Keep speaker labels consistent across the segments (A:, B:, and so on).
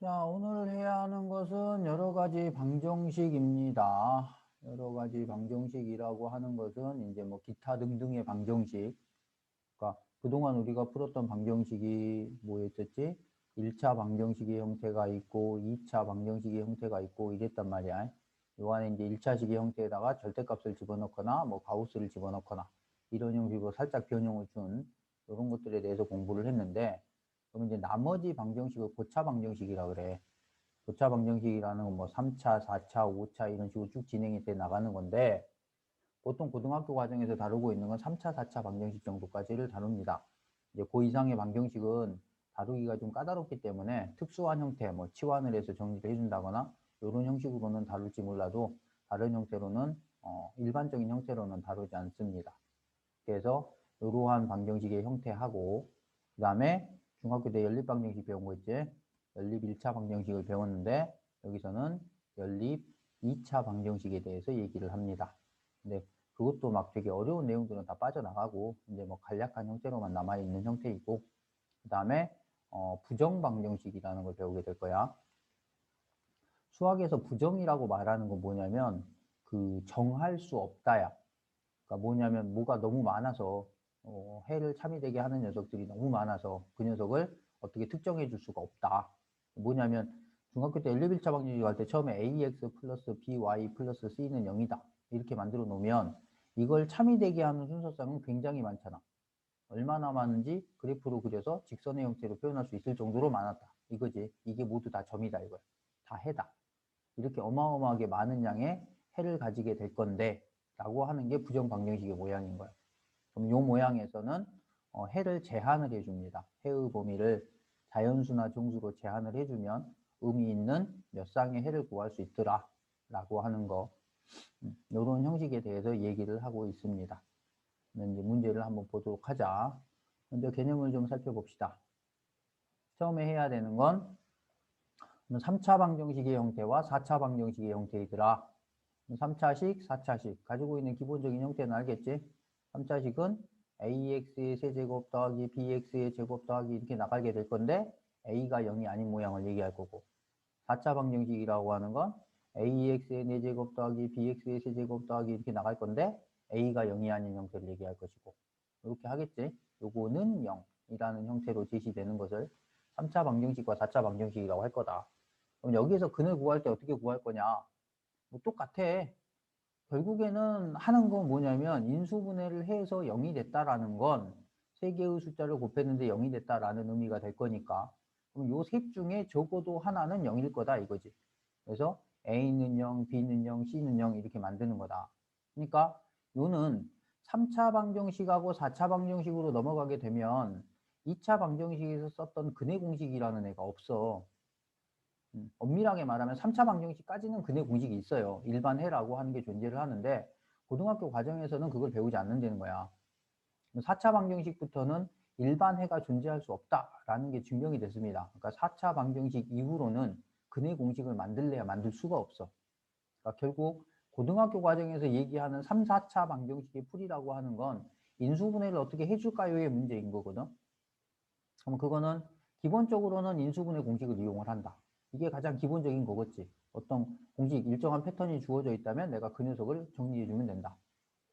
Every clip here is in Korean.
A: 자, 오늘 해야 하는 것은 여러 가지 방정식입니다. 여러 가지 방정식이라고 하는 것은 이제 뭐 기타 등등의 방정식. 그러니까 그동안 우리가 풀었던 방정식이 뭐였었지? 1차 방정식의 형태가 있고 2차 방정식의 형태가 있고 이랬단 말이야. 요 안에 이제 1차식의 형태에다가 절대값을 집어넣거나 뭐 가우스를 집어넣거나 이런 형식으로 살짝 변형을 준 이런 것들에 대해서 공부를 했는데, 그럼 이제 나머지 방정식을 고차 방정식이라 그래. 고차 방정식이라는 건 뭐 3차, 4차, 5차 이런 식으로 쭉 진행이 돼 나가는 건데, 보통 고등학교 과정에서 다루고 있는 건 3차, 4차 방정식 정도까지를 다룹니다. 이제 그 이상의 방정식은 다루기가 좀 까다롭기 때문에 특수한 형태, 뭐 치환을 해서 정리를 해준다거나 이런 형식으로는 다룰지 몰라도 다른 형태로는 일반적인 형태로는 다루지 않습니다. 그래서 이러한 방정식의 형태하고, 그 다음에 중학교 때 연립방정식 배운 거 있지? 연립 1차 방정식을 배웠는데 여기서는 연립 2차 방정식에 대해서 얘기를 합니다. 근데 그것도 막 되게 어려운 내용들은 다 빠져나가고 이제 뭐 간략한 형태로만 남아있는 형태이고, 그 다음에 부정 방정식이라는 걸 배우게 될 거야. 수학에서 부정이라고 말하는 건 뭐냐면 그 정할 수 없다야. 그러니까 뭐냐면 뭐가 너무 많아서 해를 참이되게 하는 녀석들이 너무 많아서 그 녀석을 어떻게 특정해 줄 수가 없다. 뭐냐면 중학교 때 1, 1차 방정식 할 때 처음에 ax 플러스 by 플러스 c는 0이다. 이렇게 만들어 놓으면 이걸 참이되게 하는 순서상은 굉장히 많잖아. 얼마나 많은지 그래프로 그려서 직선의 형태로 표현할 수 있을 정도로 많았다. 이거지. 이게 모두 다 점이다 이거야. 다 해다. 이렇게 어마어마하게 많은 양의 해를 가지게 될 건데 라고 하는 게 부정 방정식의 모양인 거예요. 그럼 이 모양에서는 해를 제한을 해줍니다. 해의 범위를 자연수나 정수로 제한을 해주면 의미 있는 몇 쌍의 해를 구할 수 있더라 라고 하는 거, 이런 형식에 대해서 얘기를 하고 있습니다. 이제 문제를 한번 보도록 하자. 먼저 개념을 좀 살펴봅시다. 처음에 해야 되는 건 3차 방정식의 형태와 4차 방정식의 형태이더라. 3차식, 4차식 가지고 있는 기본적인 형태는 알겠지? 3차식은 ax의 세제곱 더하기 bx의 제곱 더하기 이렇게 나가게 될 건데 a가 0이 아닌 모양을 얘기할 거고, 4차 방정식이라고 하는 건 ax의 4제곱 더하기 bx의 세제곱 더하기 이렇게 나갈 건데 a가 0이 아닌 형태를 얘기할 것이고, 이렇게 하겠지? 요거는 0이라는 형태로 제시되는 것을 3차 방정식과 4차 방정식이라고 할 거다. 그럼 여기에서 근을 구할 때 어떻게 구할 거냐? 뭐 똑같아. 결국에는 하는 건 뭐냐면 인수분해를 해서 0이 됐다라는 건 세 개의 숫자를 곱했는데 0이 됐다라는 의미가 될 거니까, 그럼 요 셋 중에 적어도 하나는 0일 거다 이거지. 그래서 A는 0, B는 0, C는 0 이렇게 만드는 거다. 그러니까 요는 3차 방정식하고 4차 방정식으로 넘어가게 되면 2차 방정식에서 썼던 근해 공식이라는 애가 없어. 엄밀하게 말하면 3차 방정식까지는 근해 공식이 있어요. 일반해라고 하는 게 존재를 하는데 고등학교 과정에서는 그걸 배우지 않는다는 거야. 4차 방정식부터는 일반해가 존재할 수 없다라는 게 증명이 됐습니다. 그러니까 4차 방정식 이후로는 근해 공식을 만들래야 만들 수가 없어. 그러니까 결국 고등학교 과정에서 얘기하는 3, 4차 방정식의 풀이라고 하는 건 인수분해를 어떻게 해줄까요의 문제인 거거든. 그럼 그거는 기본적으로는 인수분해 공식을 이용을 한다. 이게 가장 기본적인 거겠지. 어떤 공식, 일정한 패턴이 주어져 있다면 내가 그 녀석을 정리해주면 된다.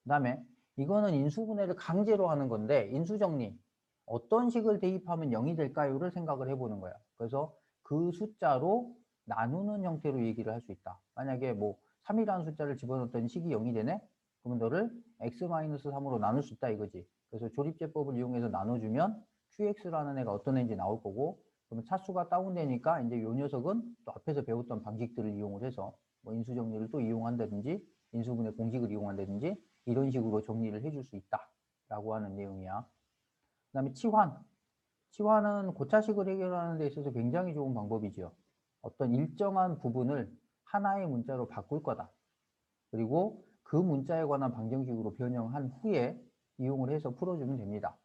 A: 그 다음에 이거는 인수분해를 강제로 하는 건데 인수정리, 어떤 식을 대입하면 0이 될까요를 생각을 해보는 거야. 그래서 그 숫자로 나누는 형태로 얘기를 할 수 있다. 만약에 뭐 3이라는 숫자를 집어넣었더니 식이 0이 되네? 그러면 너를 x-3으로 나눌 수 있다 이거지. 그래서 조립제법을 이용해서 나눠주면 qx라는 애가 어떤 애인지 나올 거고, 그러면 차수가 다운되니까 이제 요 녀석은 또 앞에서 배웠던 방식들을 이용을 해서 뭐 인수정리를 또 이용한다든지 인수분해 공식을 이용한다든지 이런 식으로 정리를 해줄 수 있다라고 하는 내용이야. 그 다음에 치환. 치환은 고차식을 해결하는 데 있어서 굉장히 좋은 방법이죠. 어떤 일정한 부분을 하나의 문자로 바꿀 거다. 그리고 그 문자에 관한 방정식으로 변형한 후에 이용을 해서 풀어주면 됩니다.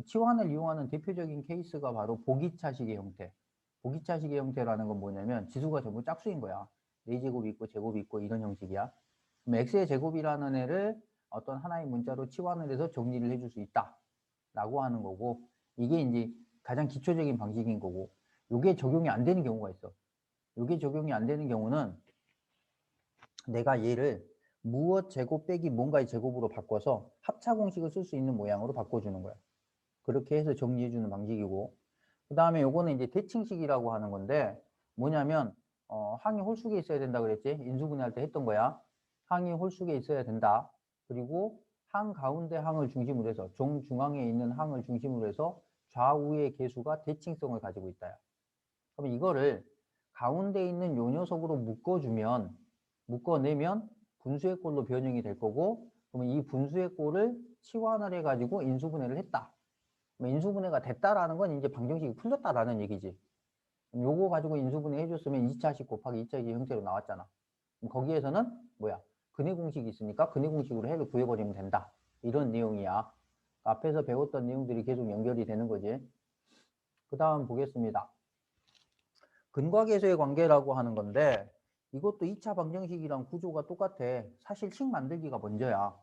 A: 치환을 이용하는 대표적인 케이스가 바로 보기차식의 형태. 보기차식의 형태라는 건 뭐냐면 지수가 전부 짝수인 거야. 4제곱이 있고 제곱이 있고 이런 형식이야. 그럼 x의 제곱이라는 애를 어떤 하나의 문자로 치환을 해서 정리를 해줄 수 있다 라고 하는 거고, 이게 이제 가장 기초적인 방식인 거고, 이게 적용이 안 되는 경우가 있어. 이게 적용이 안 되는 경우는 내가 얘를 무엇 제곱 빼기 뭔가의 제곱으로 바꿔서 합차 공식을 쓸 수 있는 모양으로 바꿔주는 거야. 그렇게 해서 정리해주는 방식이고, 그 다음에 요거는 이제 대칭식이라고 하는 건데, 뭐냐면 항이 홀수에 있어야 된다 그랬지? 인수분해할 때 했던 거야. 항이 홀수에 있어야 된다. 그리고 항 가운데 항을 중심으로 해서, 정중앙에 있는 항을 중심으로 해서 좌우의 개수가 대칭성을 가지고 있다. 그럼 이거를 가운데 있는 요 녀석으로 묶어내면 분수의 꼴로 변형이 될 거고, 그러면 이 분수의 꼴을 치환을 해가지고 인수분해를 했다. 인수분해가 됐다라는 건 이제 방정식이 풀렸다라는 얘기지. 요거 가지고 인수분해 해줬으면 2차식 곱하기 2차식 형태로 나왔잖아. 그럼 거기에서는 뭐야? 근해 공식이 있으니까 근해 공식으로 해를 구해버리면 된다. 이런 내용이야. 앞에서 배웠던 내용들이 계속 연결이 되는 거지. 그 다음 보겠습니다. 근과계수의 관계라고 하는 건데, 이것도 2차 방정식이랑 구조가 똑같아. 사실 식 만들기가 먼저야.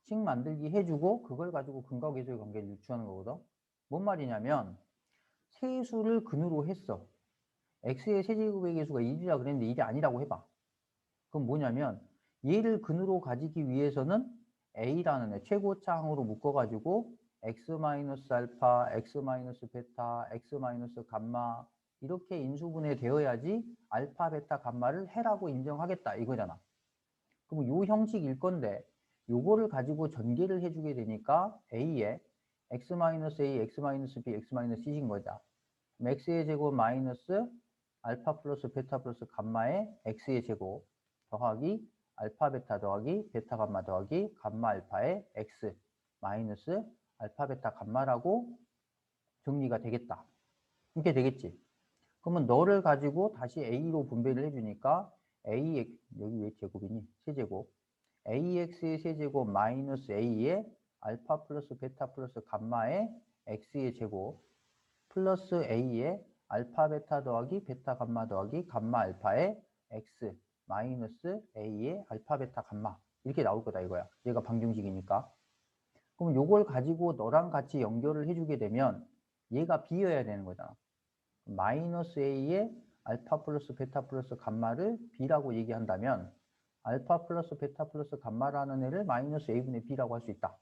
A: 식 만들기 해주고 그걸 가지고 근과계수의 관계를 유추하는 거거든. 뭔 말이냐면 세수를 근으로 했어. x의 세제곱의 개수가 1이라 그랬는데 1이 아니라고 해봐. 그럼 뭐냐면 얘를 근으로 가지기 위해서는 a라는 애 최고차항으로 묶어가지고 x-알파, x-베타, x-감마 이렇게 인수분해 되어야지 알파, 베타, 감마를 해라고 인정하겠다 이거잖아. 그럼 요 형식일 건데 요거를 가지고 전개를 해주게 되니까 a에 x-a, x-b, x-c인 거죠. x의 제곱 마이너스 알파 플러스 베타 플러스 감마의 x의 제곱 더하기 알파 베타 더하기 베타 감마 더하기 감마 알파의 x 마이너스 알파 베타 감마라고 정리가 되겠다. 이렇게 되겠지. 그러면 너를 가지고 다시 a로 분배를 해주니까 ax 여기 왜 제곱이니? 세제곱 ax의 세제곱 마이너스 a의 알파 플러스 베타 플러스 감마의 x의 제곱 플러스 a의 알파 베타 더하기 베타 감마 더하기 감마 알파의 x 마이너스 a의 알파 베타 감마 이렇게 나올 거다 이거야. 얘가 방정식이니까. 그럼 요걸 가지고 너랑 같이 연결을 해주게 되면 얘가 b여야 되는 거잖아. 마이너스 a의 알파 플러스 베타 플러스 감마를 b라고 얘기한다면 알파 플러스 베타 플러스 감마라는 애를 마이너스 a분의 b라고 할 수 있다.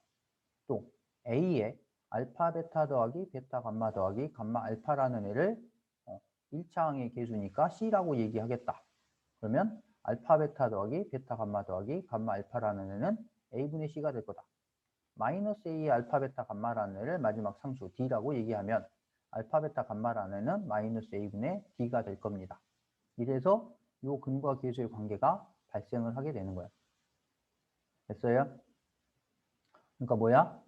A: 또 a의 알파 베타 더하기 베타 감마 더하기 감마 알파라는 애를 1차항의 개수니까 c라고 얘기하겠다. 그러면 알파 베타 더하기 베타 감마 더하기 감마 알파라는 애는 a분의 c가 될 거다. 마이너스 a의 알파 베타 감마라는 애를 마지막 상수 d라고 얘기하면 알파 베타 감마라는 애는 마이너스 a분의 d가 될 겁니다. 이래서 이 근과 계수의 관계가 발생을 하게 되는 거야. 됐어요? 그러니까 뭐야?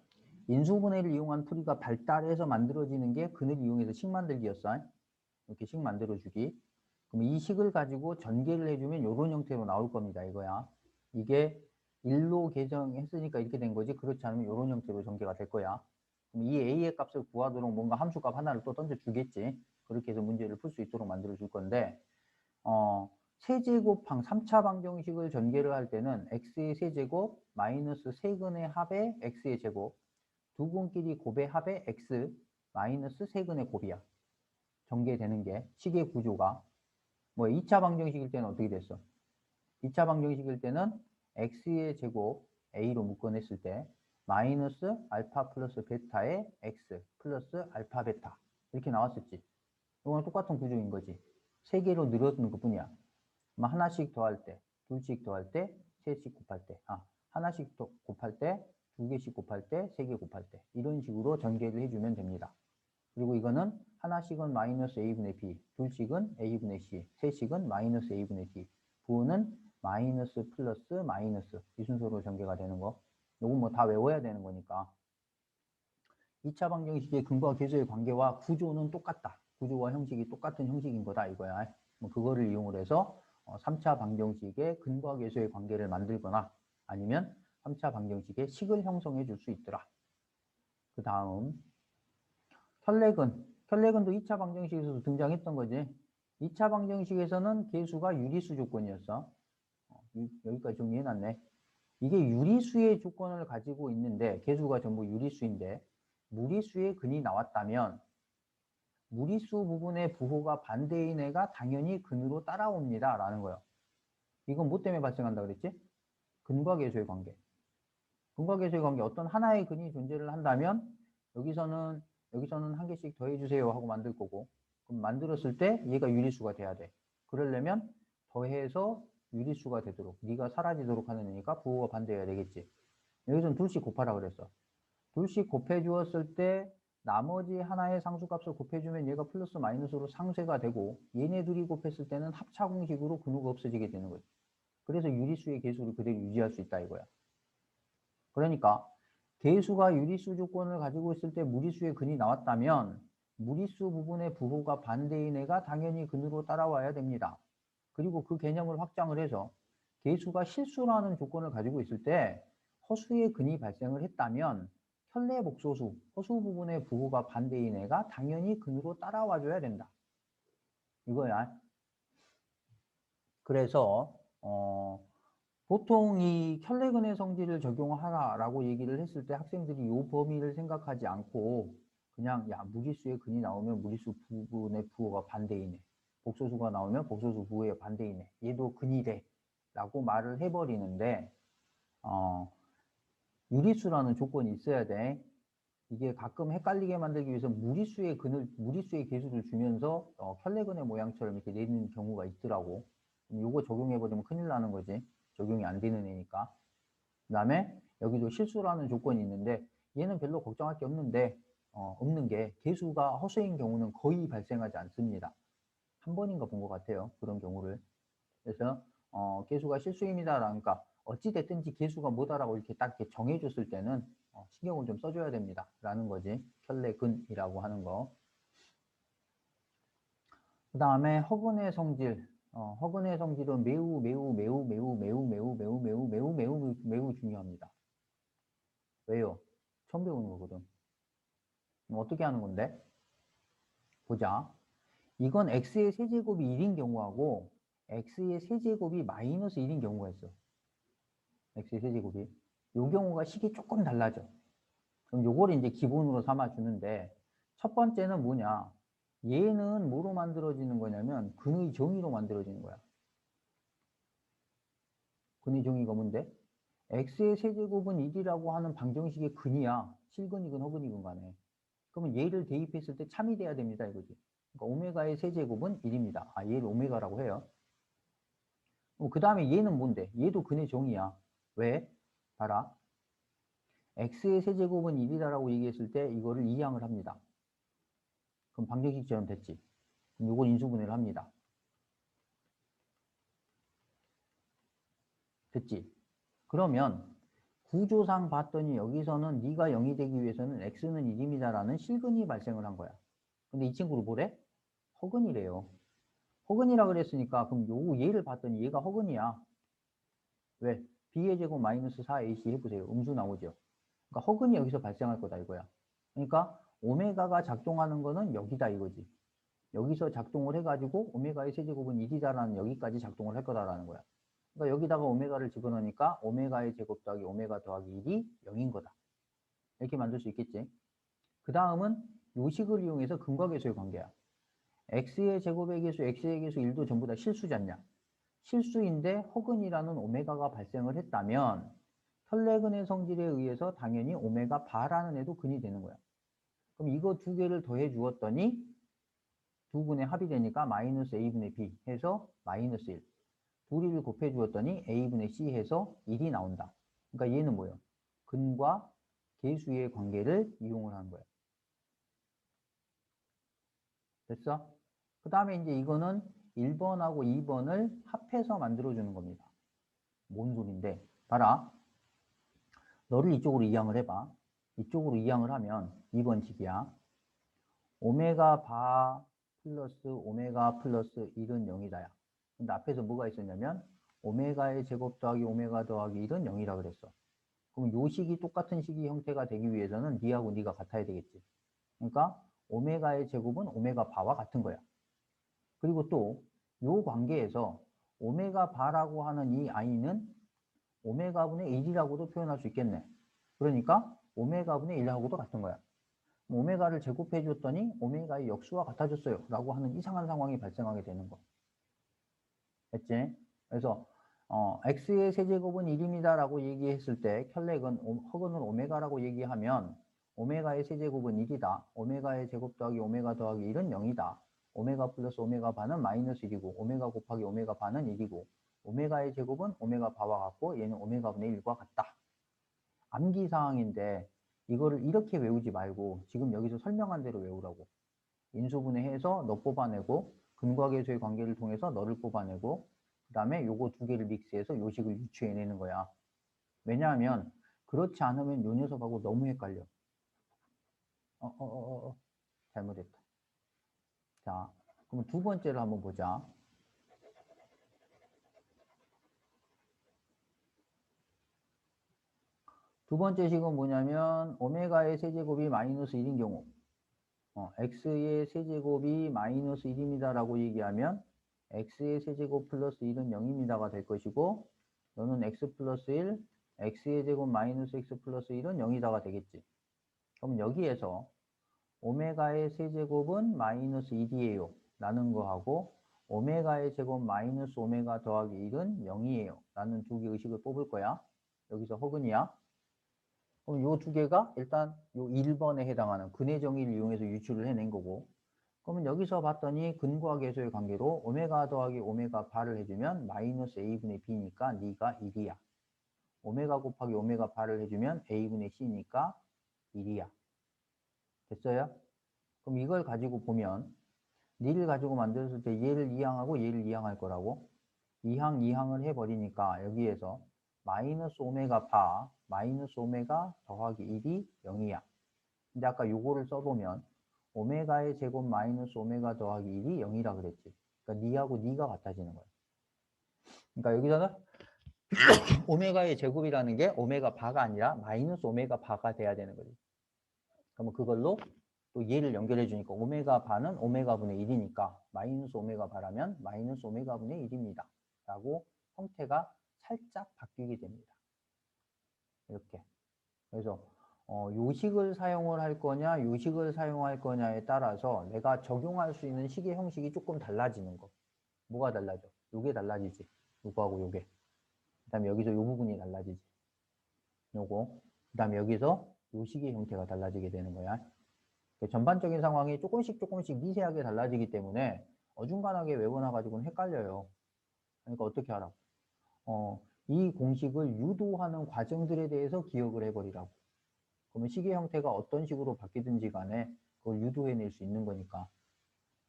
A: 인수분해를 이용한 풀이가 발달해서 만들어지는 게 근을 이용해서 식 만들기였어. 이렇게 식 만들어주기. 그럼 이 식을 가지고 전개를 해주면 이런 형태로 나올 겁니다. 이거야. 이게 1로 계정했으니까 이렇게 된 거지. 그렇지 않으면 이런 형태로 전개가 될 거야. 그럼 이 a의 값을 구하도록 뭔가 함수값 하나를 또 던져주겠지. 그렇게 해서 문제를 풀 수 있도록 만들어줄 건데 세제곱항 3차 방정식을 전개를 할 때는 x의 세제곱 마이너스 세근의 합의 x의 제곱 두 분끼리 곱의 합의 x 마이너스 세근의 곱이야. 전개되는 게 식의 구조가. 뭐 2차 방정식일 때는 어떻게 됐어? 2차 방정식일 때는 x의 제곱 a로 묶어냈을 때 마이너스 알파 플러스 베타의 x 플러스 알파 베타 이렇게 나왔었지. 이거는 똑같은 구조인 거지. 세 개로 늘어드는 것뿐이야. 하나씩 더할 때, 둘씩 더할 때, 셋씩 곱할 때, 하나씩 곱할 때, 두 개씩 곱할 때, 세 개 곱할 때 이런 식으로 전개를 해주면 됩니다. 그리고 이거는 하나씩은 마이너스 a분의 b, 둘씩은 a분의 c, 셋씩은 마이너스 a분의 d, 부호는 마이너스 플러스 마이너스 이 순서로 전개가 되는 거. 이건 뭐 다 외워야 되는 거니까. 2차 방정식의 근거와 계수의 관계와 구조는 똑같다. 구조와 형식이 똑같은 형식인 거다 이거야. 뭐 그거를 이용을 해서 3차 방정식의 근거와 계수의 관계를 만들거나 아니면 3차 방정식의 식을 형성해 줄 수 있더라. 그 다음 혈렉은도 2차 방정식에서도 등장했던 거지. 2차 방정식에서는 계수가 유리수 조건이었어. 여기까지 정리해놨네. 이게 유리수의 조건을 가지고 있는데 계수가 전부 유리수인데 무리수의 근이 나왔다면 무리수 부분의 부호가 반대인 애가 당연히 근으로 따라옵니다. 라는 거예요. 이건 뭐 때문에 발생한다 그랬지? 근과 계수의 관계. 근과 계수의 관계, 어떤 하나의 근이 존재를 한다면 여기서는 한 개씩 더해주세요 하고 만들 거고, 그럼 만들었을 때 얘가 유리수가 돼야 돼. 그러려면 더해서 유리수가 되도록, 네가 사라지도록 하는 애니까 부호가 반대해야 되겠지. 여기서는 둘씩 곱하라 그랬어. 둘씩 곱해 주었을 때 나머지 하나의 상수값을 곱해주면 얘가 플러스 마이너스로 상쇄가 되고, 얘네 둘이 곱했을 때는 합차 공식으로 근호가 없어지게 되는 거지. 그래서 유리수의 계수를 그대로 유지할 수 있다 이거야. 그러니까 계수가 유리수 조건을 가지고 있을 때 무리수의 근이 나왔다면 무리수 부분의 부호가 반대인 애가 당연히 근으로 따라와야 됩니다. 그리고 그 개념을 확장을 해서 계수가 실수라는 조건을 가지고 있을 때 허수의 근이 발생을 했다면 현례 복소수, 허수 부분의 부호가 반대인 애가 당연히 근으로 따라와줘야 된다. 이거야. 그래서 보통 이 켤레근의 성질을 적용하라라고 얘기를 했을 때 학생들이 이 범위를 생각하지 않고 그냥 야 무리수의 근이 나오면 무리수 부분의 부호가 반대이네. 복소수가 나오면 복소수 부호의 반대이네. 얘도 근이래 라고 말을 해버리는데 유리수라는 조건이 있어야 돼. 이게 가끔 헷갈리게 만들기 위해서 무리수의 계수를 주면서 켤레근의 모양처럼 이렇게 내리는 경우가 있더라고. 요거 적용해버리면 큰일 나는 거지. 적용이 안 되는 애니까. 그 다음에 여기도 실수라는 조건이 있는데 얘는 별로 걱정할 게 없는데 없는 게 계수가 허수인 경우는 거의 발생하지 않습니다. 한 번인가 본 것 같아요. 그런 경우를. 그래서 계수가 실수입니다. 그러니까 어찌됐든지 계수가 뭐다라고 이렇게 딱 이렇게 정해줬을 때는 신경을 좀 써줘야 됩니다. 라는 거지. 켤레근이라고 하는 거. 그 다음에 허근의 성질. 허근의 성질은 매우 중요합니다. 왜요? 처음 배우는 거거든. 어떻게 하는 건데? 보자. 이건 x의 세제곱이 1인 경우하고 x의 세제곱이 마이너스 1인 경우가 있어. x의 세제곱이. 요 경우가 식이 조금 달라져. 그럼 요거를 이제 기본으로 삼아 주는데 첫 번째는 뭐냐? 얘는 뭐로 만들어지는 거냐면 근의 정의로 만들어지는 거야. 근의 정의가 뭔데? x의 세제곱은 1이라고 하는 방정식의 근이야. 실근이건 허근이건 간에. 그러면 얘를 대입했을 때 참이 돼야 됩니다. 이거지. 그러니까 오메가의 세제곱은 1입니다. 아, 얘를 오메가라고 해요. 그 다음에 얘는 뭔데? 얘도 근의 정의야. 왜? 봐라. x의 세제곱은 1이다라고 얘기했을 때 이거를 이항을 합니다. 그럼 방정식처럼 됐지. 그럼 이걸 인수분해를 합니다. 됐지? 그러면 구조상 봤더니 여기서는 네가 0이 되기 위해서는 x는 1입니다라는 실근이 발생을 한 거야. 근데 이 친구를 뭐래? 허근이래요. 허근이라 그랬으니까 그럼 얘를 봤더니 얘가 허근이야. 왜? b의 제곱 마이너스 4ac 해보세요. 음수 나오죠. 그러니까 허근이 여기서 발생할 거다 이거야. 그러니까 오메가가 작동하는 거는 여기다 이거지. 여기서 작동을 해가지고 오메가의 세제곱은 1이다라는 여기까지 작동을 할 거다라는 거야. 그러니까 여기다가 오메가를 집어넣으니까 오메가의 제곱 더하기 오메가 더하기 1이 0인 거다. 이렇게 만들 수 있겠지. 그 다음은 요식을 이용해서 근과 계수의 관계야. x의 제곱의 계수, x의 계수 1도 전부 다 실수지 않냐. 실수인데 허근이라는 오메가가 발생을 했다면 혈내근의 성질에 의해서 당연히 오메가 바라는 애도 근이 되는 거야. 그럼 이거 두 개를 더해 주었더니 두 분의 합이 되니까 마이너스 a분의 b 해서 마이너스 1. 둘이를 곱해 주었더니 a분의 c 해서 1이 나온다. 그러니까 얘는 뭐예요? 근과 계수의 관계를 이용을 하는 거예요. 됐어? 그 다음에 이제 이거는 1번하고 2번을 합해서 만들어주는 겁니다. 뭔 소린데? 봐라. 너를 이쪽으로 이항을 해봐. 이쪽으로 이항을 하면 2번 식이야. 오메가 바 플러스 오메가 플러스 1은 0이다야. 근데 앞에서 뭐가 있었냐면 오메가의 제곱 더하기 오메가 더하기 1은 0이라 그랬어. 그럼 요 식이 똑같은 식의 형태가 되기 위해서는 니하고 니가 같아야 되겠지. 그러니까 오메가의 제곱은 오메가 바와 같은 거야. 그리고 또 요 관계에서 오메가 바라고 하는 이 i는 오메가분의 1이라고도 표현할 수 있겠네. 그러니까 오메가분의 1하고도 같은 거야. 오메가를 제곱해 줬더니 오메가의 역수와 같아졌어요 라고 하는 이상한 상황이 발생하게 되는 거. 됐지? 그래서 x의 세제곱은 1입니다 라고 얘기했을 때 켤레근 허근을 오메가라고 얘기하면 오메가의 세제곱은 1이다. 오메가의 제곱 더하기 오메가 더하기 1은 0이다. 오메가 플러스 오메가 반은 마이너스 1이고 오메가 곱하기 오메가 반은 1이고 오메가의 제곱은 오메가 바와 같고 얘는 오메가 분의 1과 같다. 암기사항인데 이거를 이렇게 외우지 말고 지금 여기서 설명한 대로 외우라고. 인수분해해서 너 뽑아내고 근과계수의 관계를 통해서 너를 뽑아내고 그 다음에 요거 두 개를 믹스해서 요식을 유추해내는 거야. 왜냐하면 그렇지 않으면 요 녀석하고 너무 헷갈려. 잘못했다. 자, 그럼 두 번째를 한번 보자. 두 번째 식은 뭐냐면 오메가의 세제곱이 마이너스 1인 경우 x의 세제곱이 마이너스 1입니다 라고 얘기하면 x의 세제곱 플러스 1은 0입니다가 될 것이고 너는 x 플러스 1, x의 제곱 마이너스 x 플러스 1은 0이다가 되겠지. 그럼 여기에서 오메가의 세제곱은 마이너스 1이에요 라는 거하고 오메가의 제곱 마이너스 오메가 더하기 1은 0이에요 라는 두 개의 의식을 뽑을 거야. 여기서 허근이야. 그럼 요 두 개가 일단 요 1번에 해당하는 근의 정의를 이용해서 유추를 해낸 거고 그러면 여기서 봤더니 근과 계수의 관계로 오메가 더하기 오메가 바를 해주면 마이너스 a분의 b니까 네가 1이야. 오메가 곱하기 오메가 바를 해주면 a분의 c니까 1이야. 됐어요? 그럼 이걸 가지고 보면 니를 가지고 만들었을 때 얘를 이항하고 얘를 이항할 거라고 이항 이항을 해버리니까 여기에서 마이너스 오메가 바 마이너스 오메가 더하기 1이 0이야. 근데 아까 요거를 써보면 오메가의 제곱 마이너스 오메가 더하기 1이 0이라 그랬지. 그러니까 니하고 니가 같아지는 거야. 그러니까 여기서는 오메가의 제곱이라는 게 오메가 바가 아니라 마이너스 오메가 바가 돼야 되는 거지. 그러면 그걸로 또 얘를 연결해 주니까 오메가 바는 오메가 분의 1이니까 마이너스 오메가 바라면 마이너스 오메가 분의 1입니다. 라고 형태가 살짝 바뀌게 됩니다. 이렇게. 그래서 요식을 사용을 할 거냐 요식을 사용할 거냐에 따라서 내가 적용할 수 있는 식의 형식이 조금 달라지는 거. 뭐가 달라져? 요게 달라지지. 요거하고 요게. 그 다음에 여기서 요 부분이 달라지지. 요거. 그 다음에 여기서 요식의 형태가 달라지게 되는 거야. 전반적인 상황이 조금씩 미세하게 달라지기 때문에 어중간하게 외워놔가지고는 헷갈려요. 그러니까 어떻게 하라고? 이 공식을 유도하는 과정들에 대해서 기억을 해버리라고. 그러면 식의 형태가 어떤 식으로 바뀌든지 간에 그걸 유도해낼 수 있는 거니까.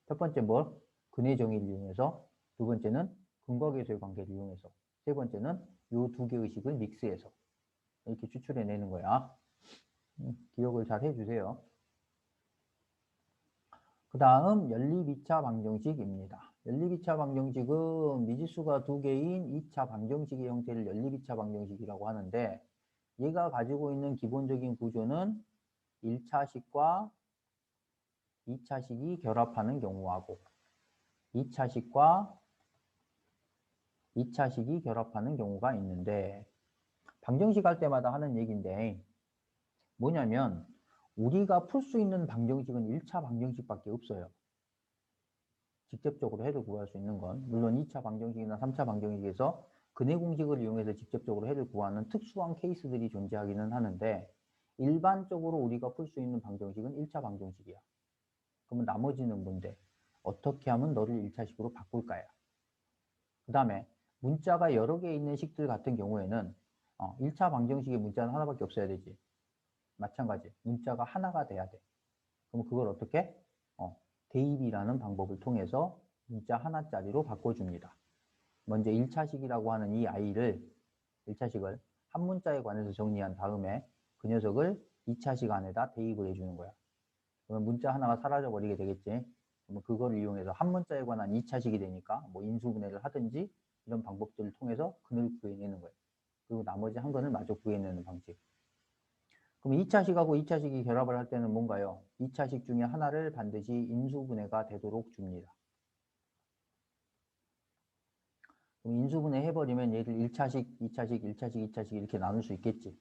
A: 첫 번째 뭘? 근의 정의를 이용해서. 두 번째는 근과계수의 관계를 이용해서. 세 번째는 이 두 개의 식을 믹스해서. 이렇게 추출해내는 거야. 기억을 잘 해주세요. 그 다음 연립 2차 방정식입니다. 연립 2차 방정식은 미지수가 두 개인 2차 방정식의 형태를 연립 2차 방정식이라고 하는데 얘가 가지고 있는 기본적인 구조는 1차식과 2차식이 결합하는 경우하고 2차식과 2차식이 결합하는 경우가 있는데 방정식 할 때마다 하는 얘기인데 뭐냐면 우리가 풀 수 있는 방정식은 1차 방정식밖에 없어요. 직접적으로 해를 구할 수 있는 건 물론 2차 방정식이나 3차 방정식에서 근해 공식을 이용해서 직접적으로 해를 구하는 특수한 케이스들이 존재하기는 하는데 일반적으로 우리가 풀 수 있는 방정식은 1차 방정식이야. 그러면 나머지는 뭔데? 어떻게 하면 너를 1차식으로 바꿀까요? 그 다음에 문자가 여러 개 있는 식들 같은 경우에는 1차 방정식의 문자는 하나밖에 없어야 되지. 마찬가지. 문자가 하나가 돼야 돼. 그럼 그걸 어떻게? 대입이라는 방법을 통해서 문자 하나짜리로 바꿔줍니다. 먼저 1차식이라고 하는 이 아이를 1차식을 한 문자에 관해서 정리한 다음에 그 녀석을 2차식 안에다 대입을 해주는 거야. 그러면 문자 하나가 사라져 버리게 되겠지. 그러면 그걸 이용해서 한 문자에 관한 2차식이 되니까 뭐 인수분해를 하든지 이런 방법들을 통해서 근을 구해내는 거예요. 그리고 나머지 한 건을 마저 구해내는 방식. 그럼 2차식하고 2차식이 결합을 할 때는 뭔가요? 2차식 중에 하나를 반드시 인수분해가 되도록 줍니다. 그럼 인수분해 해버리면 얘를 1차식, 2차식, 1차식, 2차식 이렇게 나눌 수 있겠지.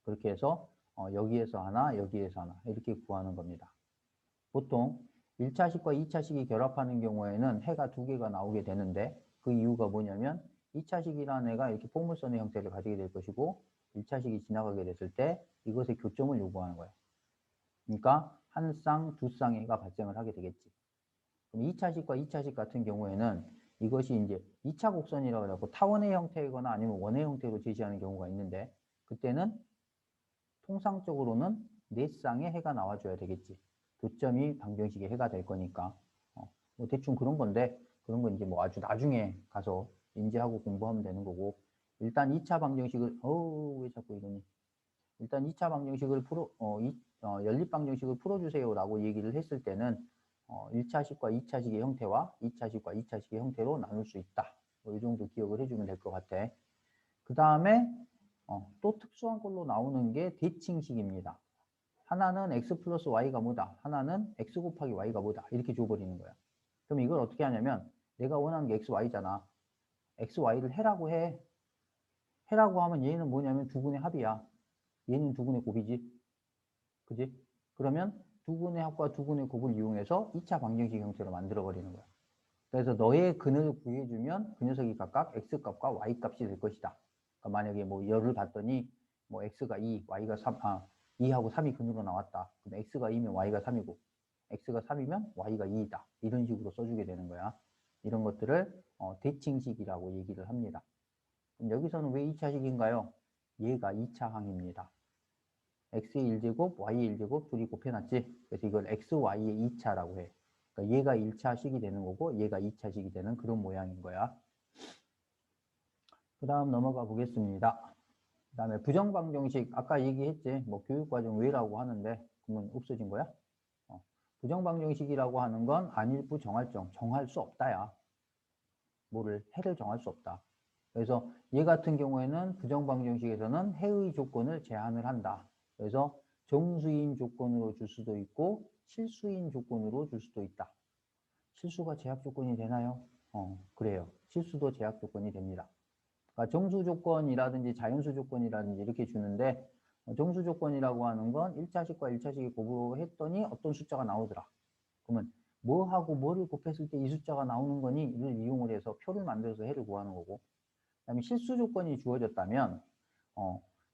A: 그렇게 해서 여기에서 하나, 여기에서 하나 이렇게 구하는 겁니다. 보통 1차식과 2차식이 결합하는 경우에는 해가 두 개가 나오게 되는데 그 이유가 뭐냐면 2차식이라는 애가 이렇게 포물선의 형태를 가지게 될 것이고 1차식이 지나가게 됐을 때 이것의 교점을 요구하는 거예요. 그러니까 한 쌍, 두 쌍의 해가 발생을 하게 되겠지. 그럼 2차식과 2차식 같은 경우에는 이것이 이제 2차 곡선이라고 해서 타원의 형태이거나 아니면 원의 형태로 제시하는 경우가 있는데 그때는 통상적으로는 4쌍의 해가 나와줘야 되겠지. 교점이 방정식의 해가 될 거니까. 뭐 대충 그런 건데 그런 건 이제 뭐 아주 나중에 가서 인지하고 공부하면 되는 거고 일단 2차 방정식을 왜 자꾸 이러니 일단 2차 방정식을 연립 방정식을 풀어주세요라고 얘기를 했을 때는 1차식과 2차식의 형태와 2차식과 2차식의 형태로 나눌 수 있다. 뭐 이 정도 기억을 해주면 될 것 같아. 그 다음에 또 특수한 걸로 나오는 게 대칭식입니다. 하나는 x 플러스 y가 뭐다. 하나는 x 곱하기 y가 뭐다. 이렇게 줘버리는 거야. 그럼 이걸 어떻게 하냐면 내가 원하는 게 x, y잖아. x, y를 해라고 해. 해라고 하면 얘는 뭐냐면 두근의 합이야. 얘는 두근의 곱이지. 그지? 그러면 두근의 합과 두근의 곱을 이용해서 2차 방정식 형태로 만들어버리는 거야. 그래서 너의 근을 구해주면 그 녀석이 각각 x값과 y값이 될 것이다. 그러니까 만약에 뭐 열을 봤더니 뭐 x가 2, y가 3, 2하고 3이 근으로 나왔다. 그럼 x가 2면 y가 3이고 x가 3이면 y가 2이다. 이런 식으로 써주게 되는 거야. 이런 것들을 대칭식이라고 얘기를 합니다. 그럼 여기서는 왜 2차식인가요? 얘가 2차항입니다. x의 1제곱, y의 1제곱 둘이 곱해놨지? 그래서 이걸 x, y의 2차라고 해. 그러니까 얘가 1차식이 되는 거고 얘가 2차식이 되는 그런 모양인 거야. 그 다음 넘어가 보겠습니다. 그 다음에 부정방정식 아까 얘기했지. 뭐 교육과정 왜라고 하는데 그러면 없어진 거야? 부정방정식이라고 하는 건 안일부 정할정 정할 수 없다야. 뭐를 해를 정할 수 없다. 그래서 얘 같은 경우에는 부정방정식에서는 해의 조건을 제한을 한다. 그래서 정수인 조건으로 줄 수도 있고 실수인 조건으로 줄 수도 있다. 실수가 제약 조건이 되나요? 그래요. 실수도 제약 조건이 됩니다. 그러니까 정수 조건이라든지 자연수 조건이라든지 이렇게 주는데 정수 조건이라고 하는 건 1차식과 1차식이 곱으로 했더니 어떤 숫자가 나오더라. 그러면 뭐하고 뭐를 곱했을 때 이 숫자가 나오는 거니 이를 이용을 해서 표를 만들어서 해를 구하는 거고 그다음에 실수 조건이 주어졌다면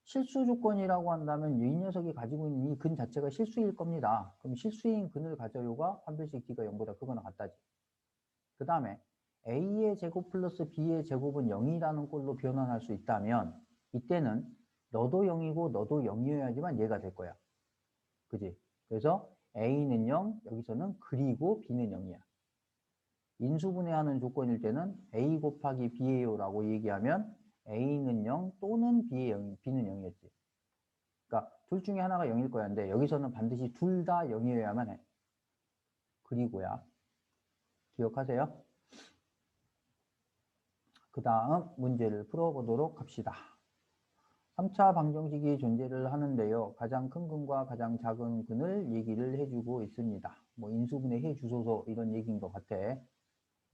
A: 실수 조건이라고 한다면 이 녀석이 가지고 있는 이 근 자체가 실수일 겁니다. 그럼 실수인 근을 가져요가 판별식 D가 0보다 크거나 같다지. 그 다음에 A의 제곱 플러스 B의 제곱은 0이라는 꼴로 변환할 수 있다면 이때는 너도 0이고 너도 0이어야지만 얘가 될 거야. 그지? 그래서 A는 0, 여기서는 그리고 B는 0이야. 인수분해하는 조건일 때는 A 곱하기 B예요 라고 얘기하면 A는 0 또는 B는 0이었지. 그러니까 둘 중에 하나가 0일 거야. 근데 여기서는 반드시 둘 다 0이어야만 해. 그리고야. 기억하세요? 그 다음 문제를 풀어보도록 합시다. 3차 방정식이 존재를 하는데요. 가장 큰 근과 가장 작은 근을 얘기를 해주고 있습니다. 뭐 인수분해 해 주소서 이런 얘기인 것 같아.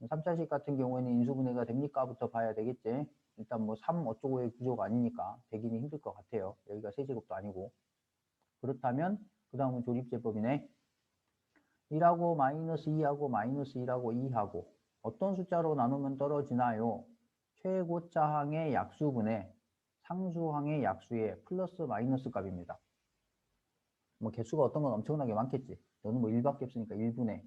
A: 3차식 같은 경우에는 인수분해가 됩니까?부터 봐야 되겠지. 일단 뭐 3 어쩌고의 구조가 아니니까 되기는 힘들 것 같아요. 여기가 세제곱도 아니고. 그렇다면 그 다음은 조립제법이네. 1하고 마이너스 2하고 마이너스 1하고 2하고 어떤 숫자로 나누면 떨어지나요? 최고차항의 약수분의 상수항의 약수의 플러스 마이너스 값입니다. 뭐 개수가 어떤 건 엄청나게 많겠지. 너는 뭐 1밖에 없으니까 1분의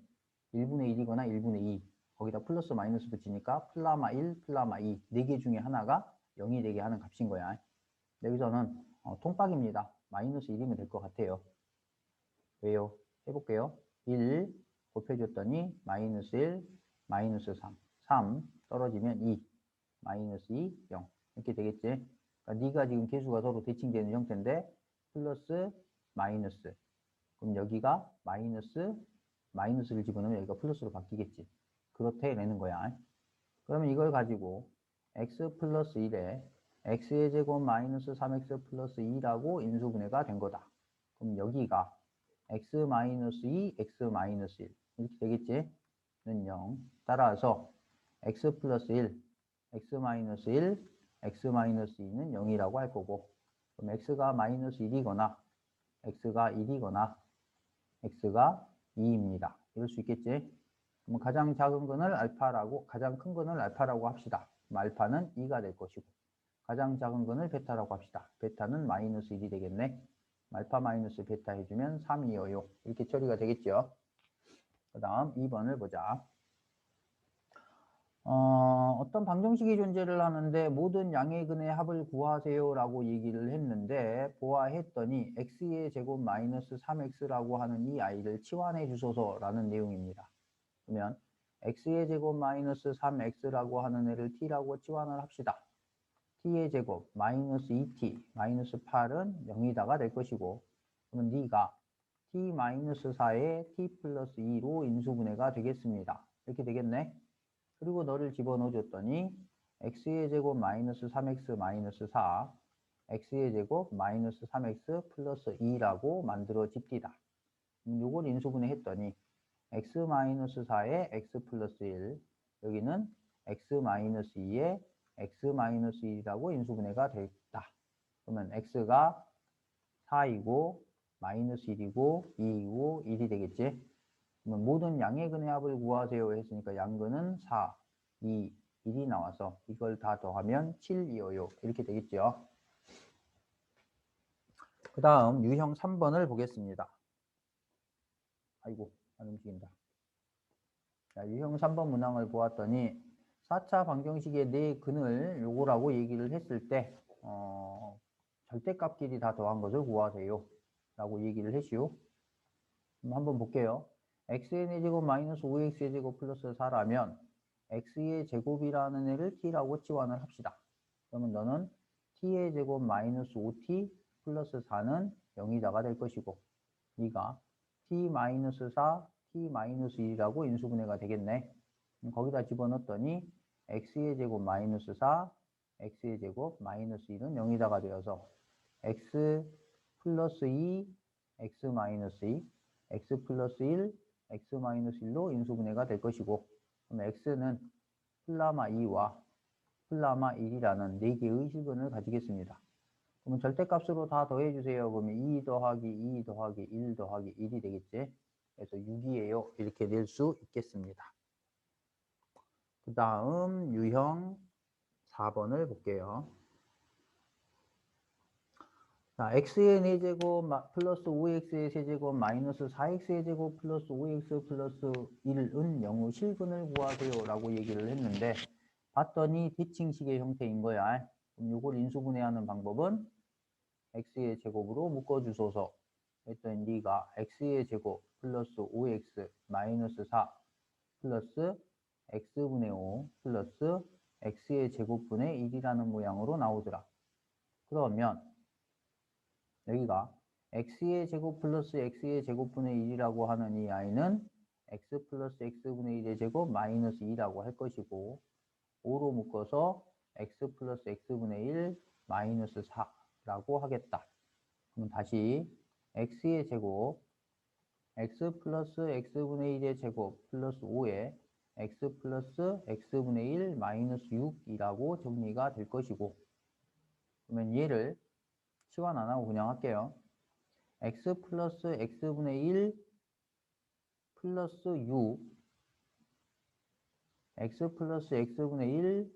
A: 1이거나 1분의 2 거기다 플러스 마이너스 붙이니까 플라마 1, 플라마 2 4개 중에 하나가 0이 되게 하는 값인 거야. 여기서는 통박입니다. 마이너스 1이면 될 것 같아요. 왜요? 해볼게요. 1 곱해줬더니 마이너스 1, 마이너스 3 떨어지면 2 마이너스 2, 0 이렇게 되겠지. 그러니까 네가 지금 개수가 서로 대칭되는 형태인데 플러스 마이너스 그럼 여기가 마이너스를 집어넣으면 여기가 플러스로 바뀌겠지. 그렇대 내는 거야. 그러면 이걸 가지고 x 플러스 1에 x의 제곱 마이너스 3x 플러스 2라고 인수분해가 된 거다. 그럼 여기가 x 마이너스 2, x 마이너스 1 이렇게 되겠지. 는 0. 따라서 x 플러스 1, x 마이너스 1, x 마이너스 2는 0이라고 할 거고 그럼 x가 마이너스 1이거나 x가 1이거나 x가 2입니다. 이럴 수 있겠지? 그럼 가장 작은 거는 알파라고, 가장 큰 거는 알파라고 합시다. 그럼 알파는 2가 될 것이고, 가장 작은 거는 베타라고 합시다. 베타는 마이너스 1이 되겠네. 알파 마이너스 베타 해주면 3이어요. 이렇게 처리가 되겠죠. 그 다음 2번을 보자. 어떤 방정식이 존재를 하는데 모든 양의 근의 합을 구하세요 라고 얘기를 했는데, 보아했더니 x의 제곱 마이너스 3x라고 하는 이 아이를 치환해 주소서 라는 내용입니다. 그러면 x의 제곱 마이너스 3x라고 하는 애를 t라고 치환을 합시다. t의 제곱 마이너스 2t 마이너스 8은 0이다가 될 것이고, 그러면 네가 t 마이너스 4에 t 플러스 2로 인수분해가 되겠습니다. 이렇게 되겠네. 그리고 너를 집어넣어 줬더니 x의 제곱 마이너스 3x 마이너스 4 x의 제곱 마이너스 3x 플러스 2라고 만들어집디다. 요걸 인수분해 했더니 x 마이너스 4에 x 플러스 1, 여기는 x 마이너스 2에 x 마이너스 1이라고 인수분해가 됐다. 그러면 x가 4이고 마이너스 1이고 2이고 1이 되겠지. 그러면 모든 양의 근의 합을 구하세요 했으니까 양근은 4, 2, 1이 나와서 이걸 다 더하면 7이어요. 이렇게 되겠죠. 그 다음 유형 3번을 보겠습니다. 아이고, 안 움직인다. 자, 유형 3번 문항을 보았더니 4차 방정식의 네 근을 요거라고 얘기를 했을 때 절대값끼리 다 더한 것을 구하세요 라고 얘기를 했시오. 한번 볼게요. x의 제곱 마이너스 5x의 제곱 플러스 4라면 x의 제곱이라는 애를 t라고 치환을 합시다. 그러면 너는 t의 제곱 마이너스 5t 플러스 4는 0이다가 될 것이고, 네가 t 마이너스 4, t 마이너스 1이라고 인수분해가 되겠네. 거기다 집어넣었더니 x의 제곱 마이너스 4, x의 제곱 마이너스 1은 0이다가 되어서 x 플러스 2, x 마이너스 2, x 플러스 1, x 마이너스 1로 인수분해가 될 것이고, 그럼 x는 플라마 2와 플라마 1이라는 4개의 실근을 가지겠습니다. 그러면 절대값으로 다 더해주세요. 그러면 2 더하기 2 더하기 1 더하기 1이 되겠지. 그래서 6이에요. 이렇게 낼 수 있겠습니다. 그 다음 유형 4번을 볼게요. 자, x의 4제곱 플러스 5x의 세제곱 마이너스 4x의 제곱 플러스 5x 플러스 1은 0의 실근을 구하세요 라고 얘기를 했는데, 봤더니 대칭식의 형태인 거야. 그럼 이걸 인수분해하는 방법은 x의 제곱으로 묶어주소서 했더니 네가 x의 제곱 플러스 5x 마이너스 4 플러스 x분의 5 플러스 x의 제곱분의 1이라는 모양으로 나오더라. 그러면 여기가 x의 제곱 플러스 x의 제곱분의 1이라고 하는 이 아이는 x 플러스 x분의 1의 제곱 마이너스 2라고 할 것이고, 5로 묶어서 x 플러스 x분의 1 마이너스 4라고 하겠다. 그럼 다시 x의 제곱 x 플러스 x분의 1의 제곱 플러스 5에 x 플러스 x분의 1 마이너스 6이라고 정리가 될 것이고, 그러면 얘를 치환 안 하고 그냥 할게요. x 플러스 x분의 1 플러스 6 x 플러스 x분의 1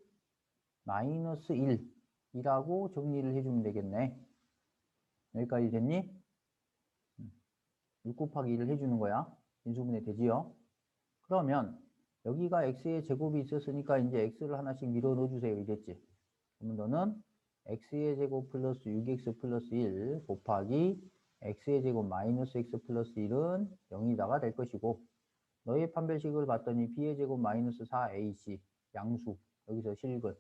A: 마이너스 1이라고 정리를 해주면 되겠네. 여기까지 됐니? 6 곱하기 1을 해주는 거야. 인수분해 되지요? 그러면 여기가 x의 제곱이 있었으니까 이제 x를 하나씩 밀어 넣어주세요. 이랬지? 그러면 너는 x의 제곱 플러스 6x 플러스 1 곱하기 x의 제곱 마이너스 x 플러스 1은 0이다가 될 것이고, 너의 판별식을 봤더니 b의 제곱 마이너스 4ac 양수, 여기서 실근,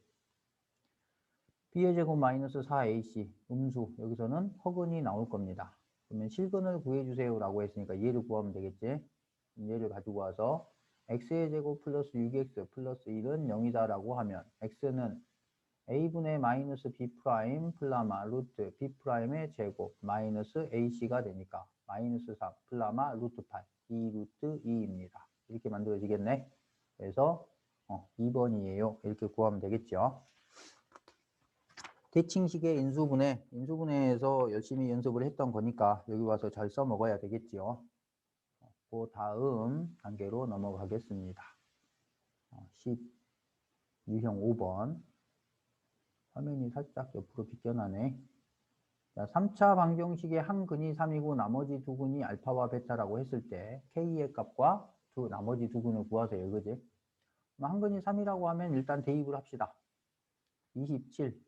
A: b의 제곱 마이너스 4ac 음수, 여기서는 허근이 나올 겁니다. 그러면 실근을 구해주세요 라고 했으니까 얘를 구하면 되겠지. 얘를 가지고 와서 x의 제곱 플러스 6x 플러스 1은 0이다 라고 하면 x는 a분의 마이너스 b 프라임 플라마 루트 b 프라임의 제곱 마이너스 ac가 되니까 마이너스 4 플라마 루트 8 2 루트 2입니다. 이렇게 만들어지겠네. 그래서 2번이에요. 이렇게 구하면 되겠죠. 대칭식의 인수분해에서 열심히 연습을 했던 거니까 여기 와서 잘 써먹어야 되겠지요. 그 다음 단계로 넘어가겠습니다. 유형 5번. 화면이 살짝 옆으로 비껴나네. 자, 3차 방정식의 한 근이 3이고 나머지 두 근이 알파와 베타라고 했을 때 K의 값과 나머지 두 근을 구하세요. 그지? 한 근이 3이라고 하면 일단 대입을 합시다. 27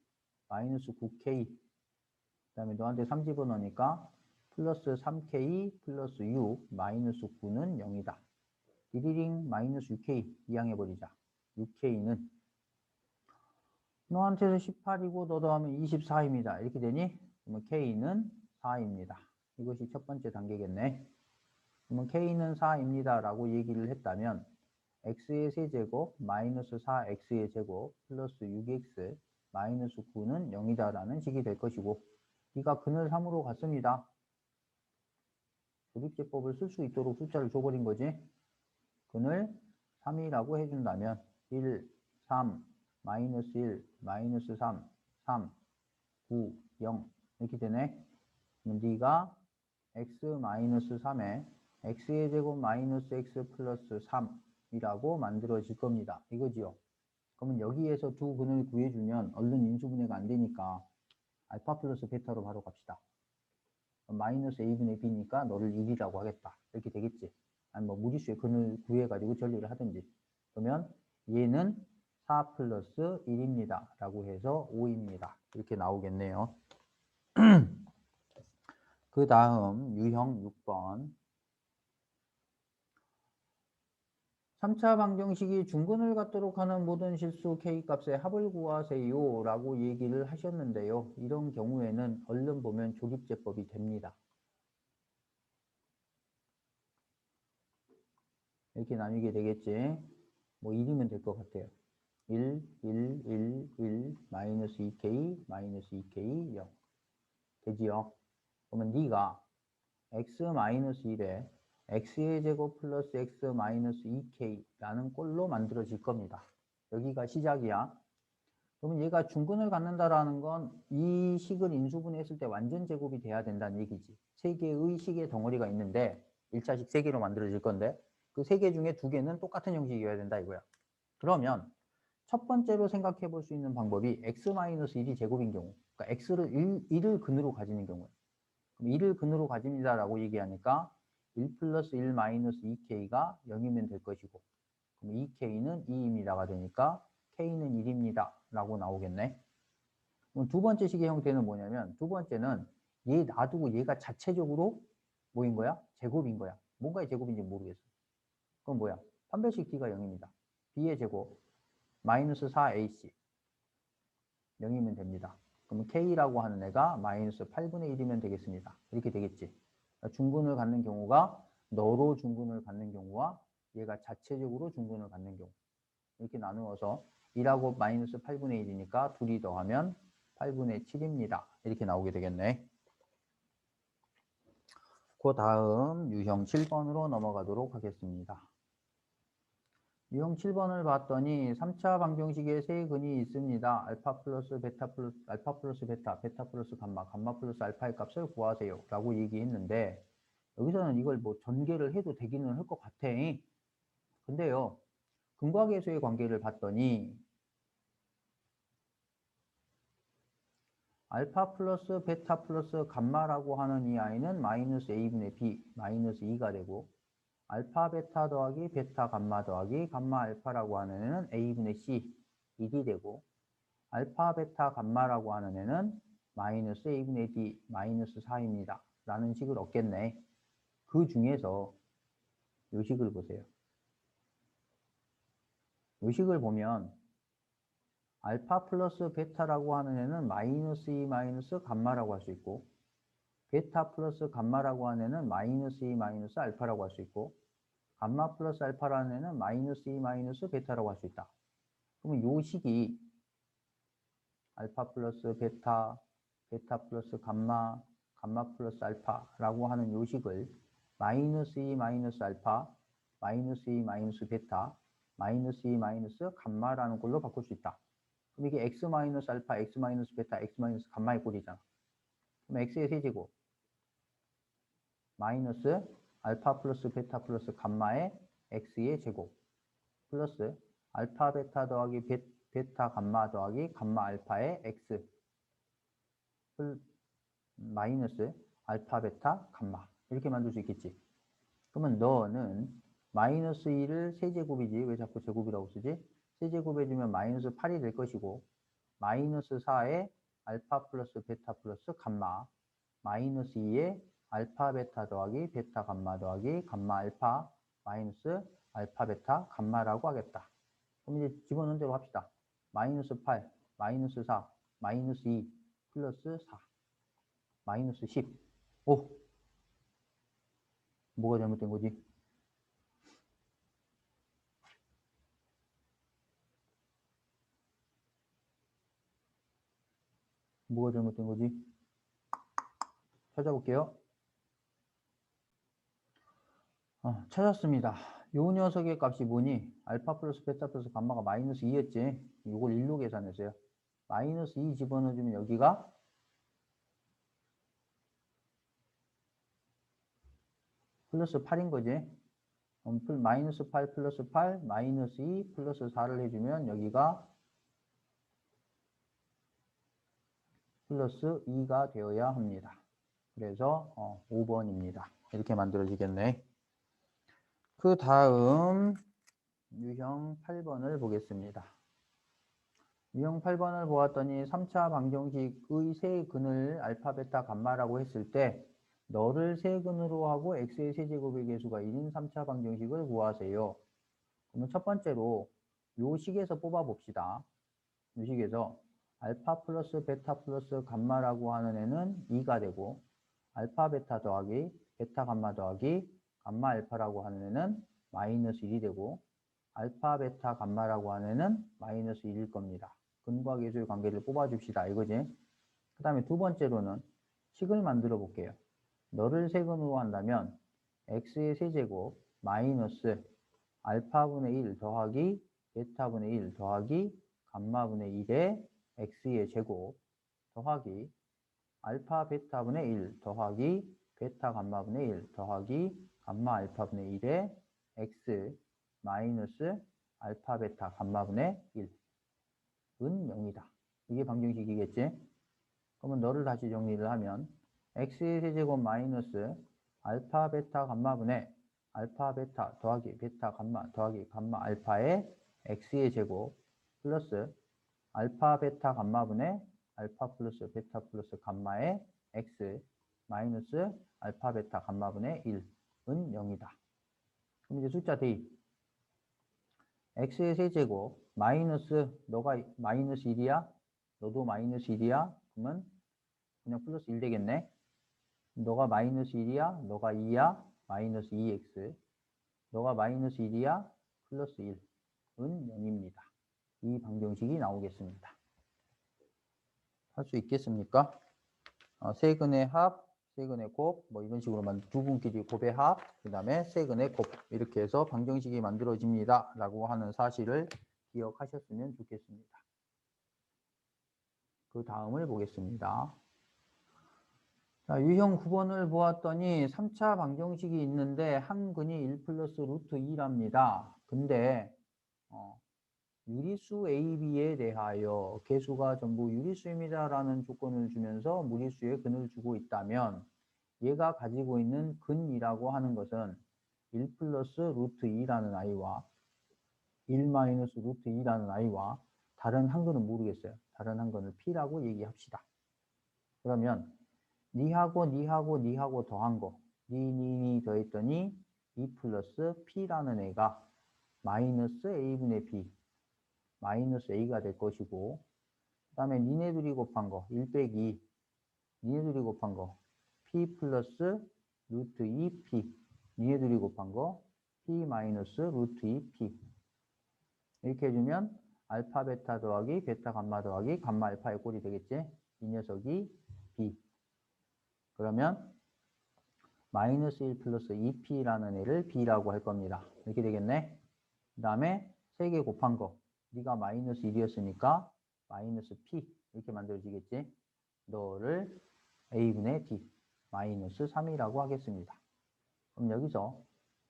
A: 마이너스 9K 그 다음에 너한테 3 집어넣으니까 플러스 3K 플러스 6 마이너스 9는 0이다. 디리링 마이너스 6K 이항해버리자. 6K는 너한테서 18이고 너도 하면 24입니다. 이렇게 되니? 그러면 K는 4입니다. 이것이 첫 번째 단계겠네. 그러면 K는 4입니다. 라고 얘기를 했다면 X의 세제곱 마이너스 4X의 제곱 플러스 6X 마이너스 9는 0이다 라는 식이 될 것이고 네가 근을 3으로 갔습니다. 조립제법을 쓸 수 있도록 숫자를 줘버린 거지. 근을 3이라고 해준다면 1, 3, 마이너스 1, 마이너스 3, 3, 9, 0 이렇게 되네. 그럼 네가 x 마이너스 3에 x의 제곱 마이너스 x 플러스 3이라고 만들어질 겁니다. 이거지요. 그러면 여기에서 두 근을 구해주면 얼른 인수분해가 안 되니까 알파 플러스 베타로 바로 갑시다. 마이너스 a분의 b니까 너를 1이라고 하겠다. 이렇게 되겠지. 아니 뭐 무리수의 근을 구해가지고 전리를 하든지. 그러면 얘는 4 플러스 1입니다. 라고 해서 5입니다. 이렇게 나오겠네요. 그 다음 유형 6번. 3차 방정식이 중근을 갖도록 하는 모든 실수 K값의 합을 구하세요 라고 얘기를 하셨는데요. 이런 경우에는 얼른 보면 조립제법이 됩니다. 이렇게 나뉘게 되겠지. 뭐 1이면 될 것 같아요. 1, 1, 1, 1, 마이너스 2K, 마이너스 2K, 0. 되지요? 그러면 네가 x 마이너스 1에 x의 제곱 플러스 x 마이너스 2k라는 꼴로 만들어질 겁니다. 여기가 시작이야. 그러면 얘가 중근을 갖는다라는 건 이 식을 인수분해했을 때 완전 제곱이 돼야 된다는 얘기지. 세 개의 식의 덩어리가 있는데 1차식 3개로 만들어질 건데 그 3개 중에 2개는 똑같은 형식이어야 된다 이거야. 그러면 첫 번째로 생각해 볼 수 있는 방법이 x-1이 제곱인 경우, 그러니까 x를 1을 근으로 가지는 경우야. 그럼 1을 근으로 가집니다라고 얘기하니까 1 플러스 1 마이너스 2k가 0이면 될 것이고 그럼 2k는 2입니다가 되니까 k는 1입니다 라고 나오겠네. 그럼 두 번째 식의 형태는 뭐냐면 두 번째는 얘 놔두고 얘가 자체적으로 뭐인 거야? 제곱인 거야. 뭔가의 제곱인지 모르겠어. 그럼 뭐야? 판별식 d가 0입니다. b의 제곱 마이너스 4ac 0이면 됩니다. 그럼 K라고 하는 애가 마이너스 8분의 1이면 되겠습니다. 이렇게 되겠지. 중근을 갖는 경우가 너로 중근을 갖는 경우와 얘가 자체적으로 중근을 갖는 경우. 이렇게 나누어서 1하고 마이너스 8분의 1이니까 둘이 더하면 8분의 7입니다. 이렇게 나오게 되겠네. 그 다음 유형 7번으로 넘어가도록 하겠습니다. 유형 7번을 봤더니 3차 방정식에 세 근이 있습니다. 알파 플러스 베타 플러스 알파 플러스 베타, 베타 플러스 감마, 감마 플러스 알파의 값을 구하세요 라고 얘기했는데 여기서는 이걸 뭐 전개를 해도 되기는 할 것 같아. 근데요 근과 계수의 관계를 봤더니 알파 플러스 베타 플러스 감마라고 하는 이 아이는 마이너스 a분의 b 마이너스 2가 되고 알파 베타 더하기 베타 감마 더하기 감마 알파라고 하는 애는 a분의 c 1이 되고 알파 베타 감마라고 하는 애는 마이너스 a분의 d 마이너스 4입니다. 라는 식을 얻겠네. 그 중에서 요 식을 보세요. 요 식을 보면 알파 플러스 베타라고 하는 애는 마이너스 2 마이너스 감마라고 할 수 있고 베타 플러스 감마라고 하는 애는 마이너스 2 마이너스 알파라고 할 수 있고 감마 플러스 알파라는 애는 마이너스 2 마이너스 베타라고 할 수 있다. 그러면 요 식이 알파 플러스 베타, 베타 플러스 감마, 감마 플러스 알파라고 하는 요 식을 마이너스 2 마이너스 알파, 마이너스 2 마이너스 베타, 마이너스 2 마이너스 감마라는 걸로 바꿀 수 있다. 그럼 이게 x 마이너스 알파, x 마이너스 베타, x 마이너스 감마의 꼴이잖아. 그럼 x의 세제곱 마이너스 알파 플러스 베타 플러스 감마의 x의 제곱 플러스 알파 베타 더하기 베타 감마 더하기 감마 알파의 x 마이너스 알파 베타 감마 이렇게 만들 수 있겠지. 그러면 너는 마이너스 2를 세제곱이지 왜 자꾸 제곱이라고 쓰지? 세제곱해주면 마이너스 8이 될 것이고 마이너스 4에 알파 플러스 베타 플러스 감마 마이너스 2에 알파 베타 더하기 베타 감마 더하기 감마 알파 마이너스 알파 베타 감마라고 하겠다. 그럼 이제 집어넣은 대로 합시다. 마이너스 8, 마이너스 4, 마이너스 2, 플러스 4, 마이너스 10. 오! 뭐가 잘못된 거지? 뭐가 잘못된 거지? 찾아볼게요. 찾았습니다. 요 녀석의 값이 뭐니? 알파 플러스 베타 플러스 감마가 마이너스 2였지. 이걸 1로 계산했어요. 마이너스 2 집어넣어주면 여기가 플러스 8인 거지. 마이너스 8 플러스 8 마이너스 2 플러스 4를 해주면 여기가 플러스 2가 되어야 합니다. 그래서 5번입니다. 이렇게 만들어지겠네. 그 다음 유형 8번을 보겠습니다. 유형 8번을 보았더니 3차 방정식의 세근을 알파, 베타, 감마라고 했을 때 너를 세근으로 하고 x의 세제곱의 개수가 1인 3차 방정식을 구하세요. 그러면 첫 번째로 요 식에서 뽑아 봅시다. 요 식에서 알파 플러스 베타 플러스 감마라고 하는 애는 2가 되고 알파 베타 더하기 베타 감마 더하기 감마 알파라고 하는 애는 마이너스 1이 되고 알파 베타 감마라고 하는 애는 마이너스 1일 겁니다. 근과 계수의 관계를 뽑아줍시다. 이거지. 그 다음에 두 번째로는 식을 만들어 볼게요. 너를 세근으로 한다면 x의 세제곱 마이너스 알파분의 1 더하기 베타분의 1 더하기 감마분의 1의 x의 제곱 더하기 알파 베타분의 1 더하기 베타 감마분의 1 더하기 감마 알파분의 1의 x 마이너스 알파 베타 감마분의 1은 0이다. 이게 방정식이겠지? 그러면 너를 다시 정리를 하면 x의 세제곱 마이너스 알파 베타 감마분의 알파 베타 더하기 베타 감마 더하기 감마 알파의 x의 제곱 플러스 알파 베타 감마분의 알파 플러스 베타 플러스 감마의 x 마이너스 알파 베타 감마분의 1은 0이다. 그럼 이제 숫자 D x의 세제곱 마이너스 너가 마이너스 1이야? 너도 마이너스 1이야? 그러면 그냥 플러스 1 되겠네. 너가 마이너스 1이야? 너가 2야? 마이너스 2x. 너가 마이너스 1이야? 플러스 1은 0입니다. 이 방정식이 나오겠습니다. 할 수 있겠습니까? 세근의 합, 세근의 곱, 뭐 이런 식으로 두 분끼리 곱의 합, 그 다음에 세근의 곱 이렇게 해서 방정식이 만들어집니다. 라고 하는 사실을 기억하셨으면 좋겠습니다. 그 다음을 보겠습니다. 자, 유형 9번을 보았더니 3차 방정식이 있는데 한 근이 1 플러스 루트 2랍니다. 근데 유리수 AB에 대하여 개수가 전부 유리수입니다라는 조건을 주면서 무리수의 근을 주고 있다면 얘가 가지고 있는 근이라고 하는 것은 1 플러스 루트 2라는 아이와 1 마이너스 루트 2라는 아이와 다른 한 근은 모르겠어요. 다른 한 근을 P라고 얘기합시다. 그러면 니하고 더한 거 니 더했더니 2 플러스 P라는 애가 마이너스 A분의 B 마이너스 A가 될 것이고 그 다음에 니네들이 곱한 거 1 빼기 니네들이 곱한 거 P 플러스 루트 2P 니네들이 곱한 거 P 마이너스 루트 2P 이렇게 해주면 알파 베타 더하기 베타 감마 더하기 감마 알파의 꼴이 되겠지. 이 녀석이 B 그러면 마이너스 1 플러스 2P라는 애를 B라고 할 겁니다. 이렇게 되겠네. 그 다음에 3개 곱한 거 네가 마이너스 1이었으니까 마이너스 p 이렇게 만들어지겠지. 너를 a분의 d 마이너스 3이라고 하겠습니다. 그럼 여기서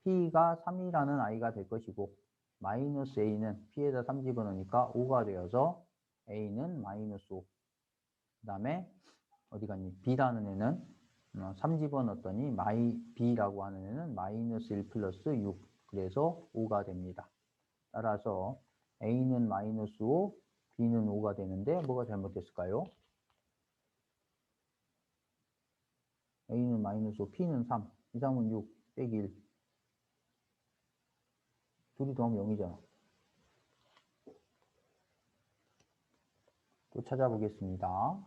A: p가 3이라는 아이가 될 것이고 마이너스 a는 p에다 3 집어넣으니까 5가 되어서 a는 마이너스 5. 그 다음에 어디 갔니? b라는 애는 3 집어넣었더니 b라고 하는 애는 마이너스 1 플러스 6. 그래서 5가 됩니다. 따라서 a는 마이너스 5, b는 5가 되는데 뭐가 잘못됐을까요? a는 마이너스 5, p는 3, 2, 3은 6, 빼기 1. 둘이 더하면 0이잖아. 또 찾아보겠습니다.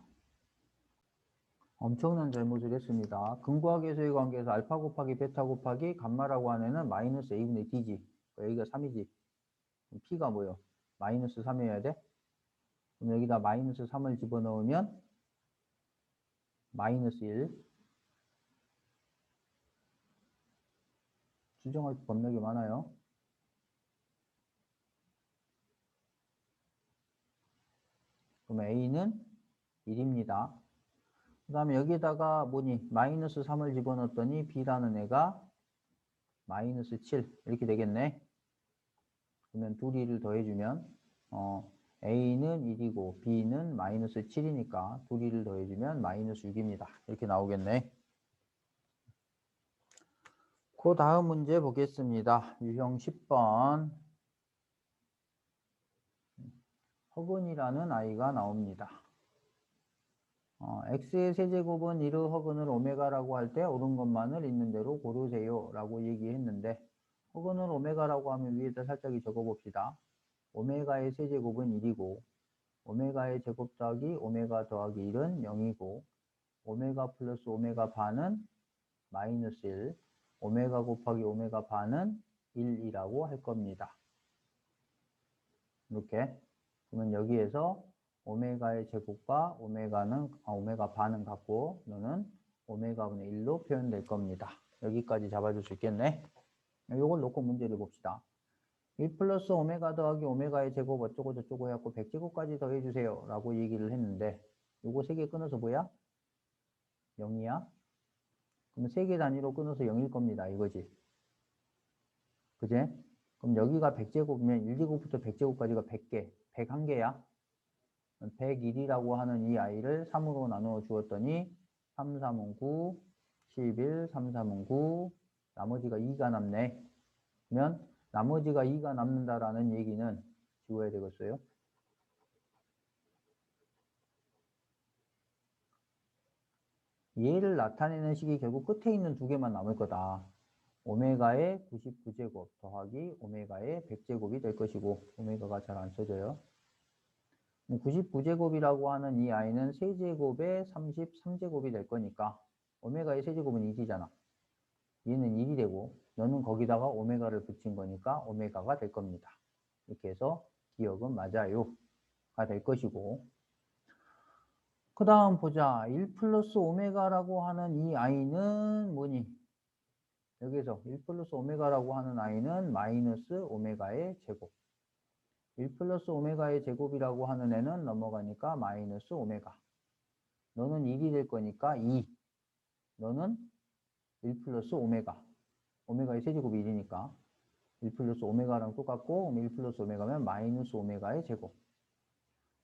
A: 엄청난 잘못을 했습니다. 근과계수의 관계에서 알파 곱하기 베타 곱하기 감마라고 하는 애는 마이너스 a분의 d지. a가 3이지. 그럼 p가 뭐예요? 마이너스 3이어야 돼? 그럼 여기다 마이너스 3을 집어넣으면 마이너스 1. 수정할 범력이 많아요. 그럼 a는 1입니다. 그 다음에 여기다가 뭐니? 마이너스 3을 집어넣었더니 b라는 애가 마이너스 7 이렇게 되겠네. 그러면 둘이를 더해주면 a는 1이고 b는 마이너스 7이니까 둘이를 더해주면 마이너스 6입니다. 이렇게 나오겠네. 그 다음 문제 보겠습니다. 유형 10번. 허근이라는 아이가 나옵니다. x의 세제곱은 이르 허근을 오메가라고 할 때 옳은 것만을 있는 대로 고르세요 라고 얘기했는데 허근을 오메가라고 하면 위에다 살짝 적어봅시다. 오메가의 세제곱은 1이고 오메가의 제곱 더하기 오메가 더하기 1은 0이고 오메가 플러스 오메가 반은 마이너스 1, 오메가 곱하기 오메가 반은 1이라고 할 겁니다. 이렇게. 그러면 여기에서 오메가의 제곱과 오메가 반은 같고 너는 오메가분의 1로 표현될 겁니다. 여기까지 잡아줄 수 있겠네. 이걸 놓고 문제를 봅시다. 1 플러스 오메가 더하기 오메가의 제곱 어쩌고 저쩌고 해갖고 100제곱까지 더해주세요 라고 얘기를 했는데 요거 3개 끊어서 뭐야? 0이야? 그럼 3개 단위로 끊어서 0일 겁니다. 이거지. 그제? 그럼 여기가 100제곱이면 1제곱부터 100제곱까지가 100개. 101개야. 101이라고 하는 이 아이를 3으로 나누어 주었더니 3, 3은 9, 11, 3, 3은 9, 나머지가 2가 남네. 그러면 나머지가 2가 남는다라는 얘기는 지워야 되겠어요. 얘를 나타내는 식이 결국 끝에 있는 두 개만 남을 거다. 오메가의 99제곱 더하기 오메가의 100제곱이 될 것이고 오메가가 잘 안 써져요. 99제곱이라고 하는 이 아이는 세제곱의 33제곱이 될 거니까 오메가의 세제곱은 1이잖아. 얘는 1이 되고 너는 거기다가 오메가를 붙인 거니까 오메가가 될 겁니다. 이렇게 해서 기억은 맞아요. 가 될 것이고 그 다음 보자. 1 플러스 오메가라고 하는 이 아이는 뭐니? 여기서 1 플러스 오메가라고 하는 아이는 마이너스 오메가의 제곱. 1 플러스 오메가의 제곱이라고 하는 애는 넘어가니까 마이너스 오메가. 너는 1이 될 거니까 2. 너는 1 플러스 오메가. 오메가의 세제곱이 1이니까 1 플러스 오메가랑 똑같고 1 플러스 오메가면 마이너스 오메가의 제곱.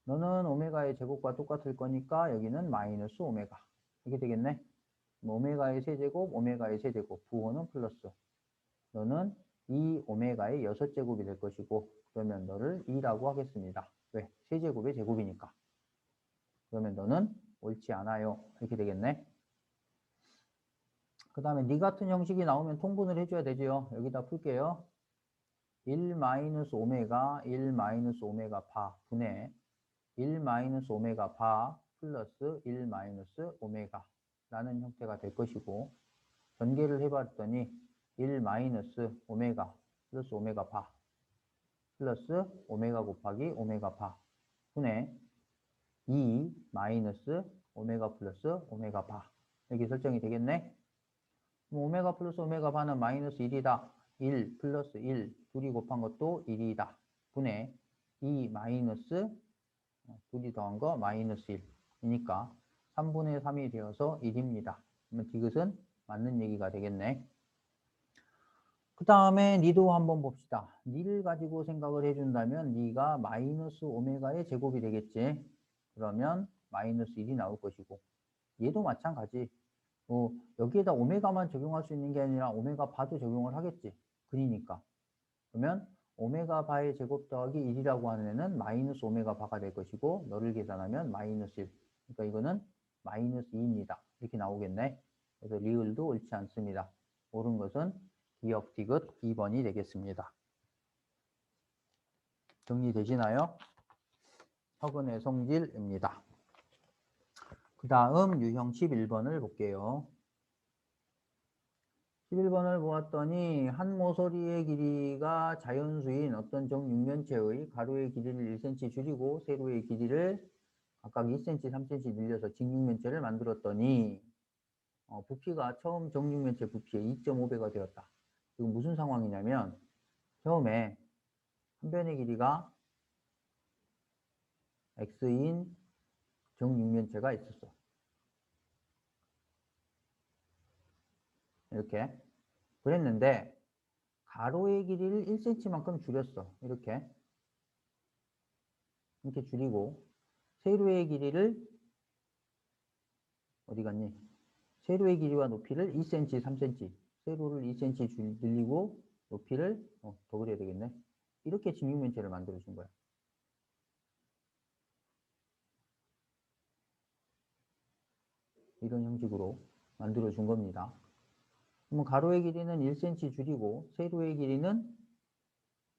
A: 너는 오메가의 제곱과 똑같을 거니까 여기는 마이너스 오메가. 이렇게 되겠네. 오메가의 세제곱, 오메가의 세제곱. 부호는 플러스. 너는 2 오메가의 6제곱이 될 것이고 그러면 너를 2라고 하겠습니다. 왜? 세제곱의 제곱이니까. 그러면 너는 옳지 않아요. 이렇게 되겠네. 그 다음에 니 같은 형식이 나오면 통분을 해줘야 되죠. 여기다 풀게요. 1 마이너스 오메가 1 마이너스 오메가 바 분의 1 마이너스 오메가 바 플러스 1 마이너스 오메가 라는 형태가 될 것이고 전개를 해봤더니 1 마이너스 오메가 플러스 오메가 바 플러스 오메가 곱하기 오메가 바 분의 2 마이너스 오메가 플러스 오메가 바 이렇게 설정이 되겠네. 오메가 플러스 오메가 바는 마이너스 1이다. 1 플러스 1 둘이 곱한 것도 1이다. 분의 2 마이너스 둘이 더한 거 마이너스 1이니까 3분의 3이 되어서 1입니다. 그러면 디귿은 맞는 얘기가 되겠네. 그 다음에 니도 한번 봅시다. 니를 가지고 생각을 해준다면 니가 마이너스 오메가의 제곱이 되겠지. 그러면 마이너스 1이 나올 것이고 얘도 마찬가지. 여기에다 오메가만 적용할 수 있는 게 아니라 오메가 바도 적용을 하겠지. 근이니까. 그러면 오메가 바의 제곱 더하기 1이라고 하는 애는 마이너스 오메가 바가 될 것이고 너를 계산하면 마이너스 1. 그러니까 이거는 마이너스 2입니다. 이렇게 나오겠네. 그래서 리을도 옳지 않습니다. 옳은 것은 기역 디귿 2번이 되겠습니다. 정리되시나요? 허근의 성질입니다. 그 다음 유형 11번을 볼게요. 11번을 보았더니 한 모서리의 길이가 자연수인 어떤 정육면체의 가로의 길이를 1cm 줄이고 세로의 길이를 각각 2cm, 3cm 늘려서 직육면체를 만들었더니 부피가 처음 정육면체 부피의 2.5배가 되었다. 이건 무슨 상황이냐면 처음에 한 변의 길이가 x인 정육면체가 있었어. 이렇게. 그랬는데 가로의 길이를 1cm만큼 줄였어. 이렇게 줄이고 세로의 길이를 어디 갔니? 세로의 길이와 높이를 2cm, 3cm 세로를 2cm 늘리고 높이를 더 그려야 되겠네. 이렇게 직육면체를 만들어 준 거야. 이런 형식으로 만들어 준 겁니다. 그러면 가로의 길이는 1cm 줄이고 세로의 길이는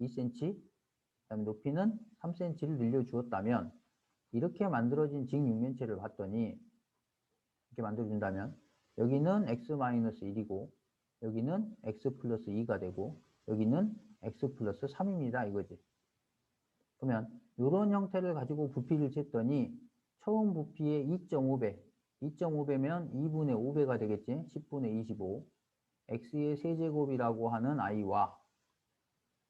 A: 2cm, 그다음에 높이는 3cm를 늘려 주었다면 이렇게 만들어진 직육면체를 봤더니 이렇게 만들어 준다면 여기는 x-1이고 여기는 x 플러스 2가 되고 여기는 x 플러스 3입니다. 이거지. 그러면 이런 형태를 가지고 부피를 쟀더니 처음 부피의 2.5배 2.5배면 2분의 5배가 되겠지. 10분의 25 x의 세제곱이라고 하는 i와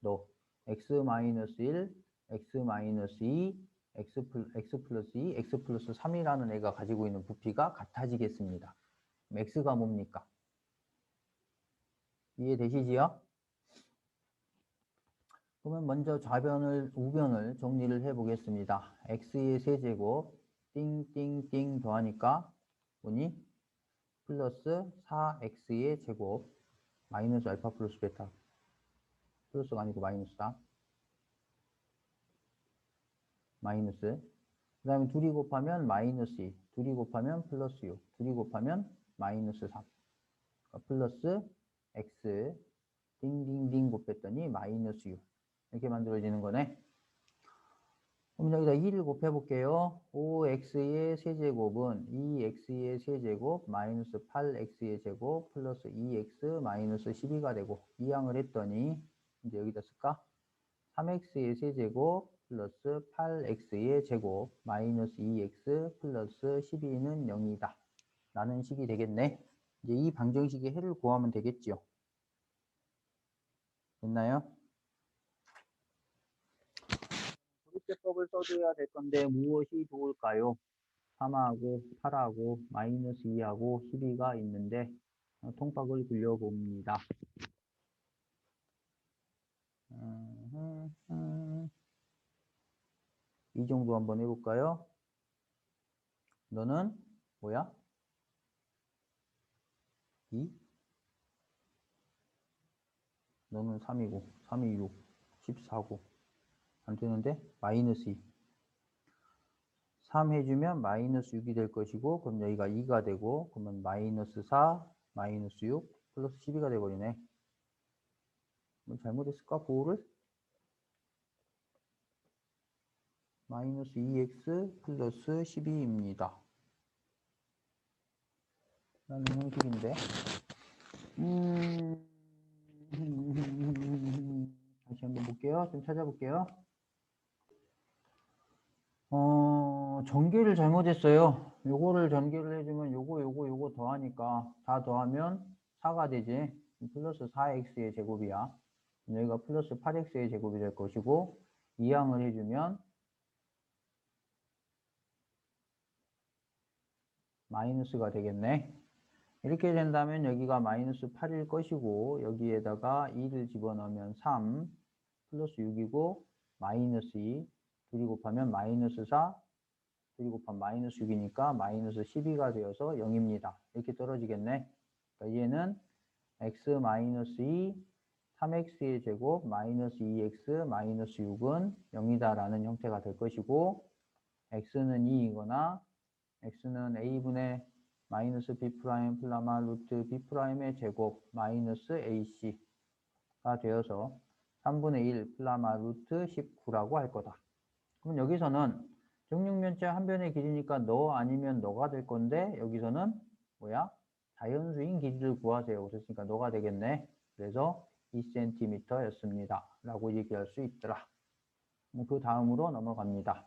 A: 너 x-1, x-2, x 플러스 2, x 플러스 3이라는 애가 가지고 있는 부피가 같아지겠습니다. x가 뭡니까? 이해되시지요? 그러면 먼저 좌변을, 우변을 정리를 해보겠습니다. x의 세제곱 띵띵띵 더하니까 보니 플러스 4x의 제곱 마이너스 알파 플러스 베타 플러스가 아니고 마이너스다. 마이너스 그 다음에 둘이 곱하면 마이너스 2 둘이 곱하면 플러스 6 둘이 곱하면 마이너스 3 그러니까 플러스 x 띵띵띵 곱했더니 마이너스 6 이렇게 만들어지는 거네. 그럼 여기다 2를 곱해볼게요. 5x의 세제곱은 2x의 세제곱 마이너스 8x의 제곱 플러스 2x 마이너스 12가 되고 이항을 했더니 이제 여기다 쓸까? 3x의 세제곱 플러스 8x의 제곱 마이너스 2x 플러스 12는 0이다. 라는 식이 되겠네. 이제 이 방정식의 해를 구하면 되겠지요. 됐나요? 조립제법을 써줘야 될 건데 무엇이 좋을까요? 3하고 8하고 마이너스 2하고 12가 있는데 통박을 굴려봅니다. 이 정도 한번 해볼까요? 너는 뭐야? 2? 너는 3이고 3이 6, 14고 안 되는데 마이너스 2 3 해주면 마이너스 6이 될 것이고 그럼 여기가 2가 되고 그러면 마이너스 4 마이너스 6 플러스 12가 돼버리네. 뭐 잘못했을까? 보호를? 마이너스 2x 플러스 12입니다. 라는 형식인데 다시 한번 볼게요. 좀 찾아볼게요. 전개를 잘못했어요. 요거를 전개를 해주면 요거 더하니까 다 더하면 4가 되지. 플러스 4x의 제곱이야. 여기가 플러스 8x의 제곱이 될 것이고 이항을 해주면 마이너스가 되겠네. 이렇게 된다면 여기가 마이너스 8일 것이고 여기에다가 2를 집어넣으면 3 플러스 6이고 마이너스 2 2이 곱하면 마이너스 4 2이 곱하면 마이너스 6이니까 마이너스 12가 되어서 0입니다. 이렇게 떨어지겠네. 그러니까 얘는 x 마이너스 2 3x의 제곱 마이너스 2x 마이너스 6은 0이다라는 형태가 될 것이고 x는 2이거나 x는 a분의 마이너스 b 프라임 플라마 루트 b 프라임의 제곱 마이너스 ac가 되어서 3분의 1 플라마 루트 19라고 할 거다. 그럼 여기서는 정육면체 한 변의 길이니까 너 아니면 너가 될 건데 여기서는 뭐야? 자연수인 길이를 구하세요. 그랬으니까 너가 되겠네. 그래서 2cm였습니다. 라고 얘기할 수 있더라. 그 다음으로 넘어갑니다.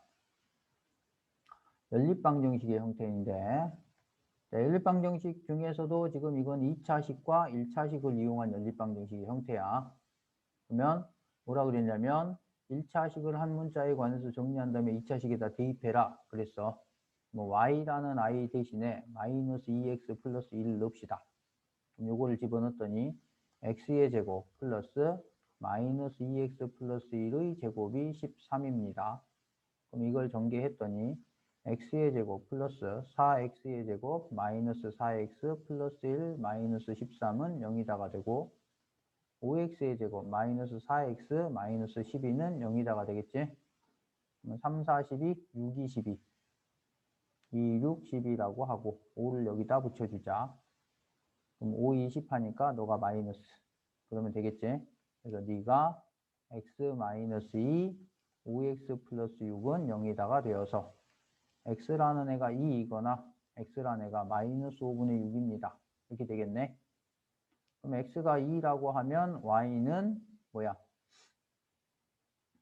A: 연립방정식의 형태인데 연립방정식 중에서도 지금 이건 2차식과 1차식을 이용한 연립방정식의 형태야. 그러면 뭐라 그랬냐면 1차식을 한 문자에 관해서 정리한 다음에 2차식에다 대입해라 그랬어. 뭐 y라는 i 대신에 마이너스 2x 플러스 1을 넣읍시다. 그럼 요거를 집어넣었더니 x의 제곱 플러스 마이너스 2x 플러스 1의 제곱이 13입니다. 그럼 이걸 전개했더니 x의 제곱 플러스 4x의 제곱 마이너스 4x 플러스 1 마이너스 13은 0이다가 되고 5x의 제곱 마이너스 4x 마이너스 12는 0이다가 되겠지? 3, 4, 12, 6, 2, 12 2, 6, 12라고 하고 5를 여기다 붙여주자. 그럼 5, 20 하니까 너가 마이너스 그러면 되겠지? 그래서 네가 x 마이너스 2 5x 플러스 6은 0이다가 되어서 x라는 애가 2이거나 x라는 애가 마이너스 5분의 6입니다. 이렇게 되겠네. 그럼 x가 2라고 하면 y는 뭐야?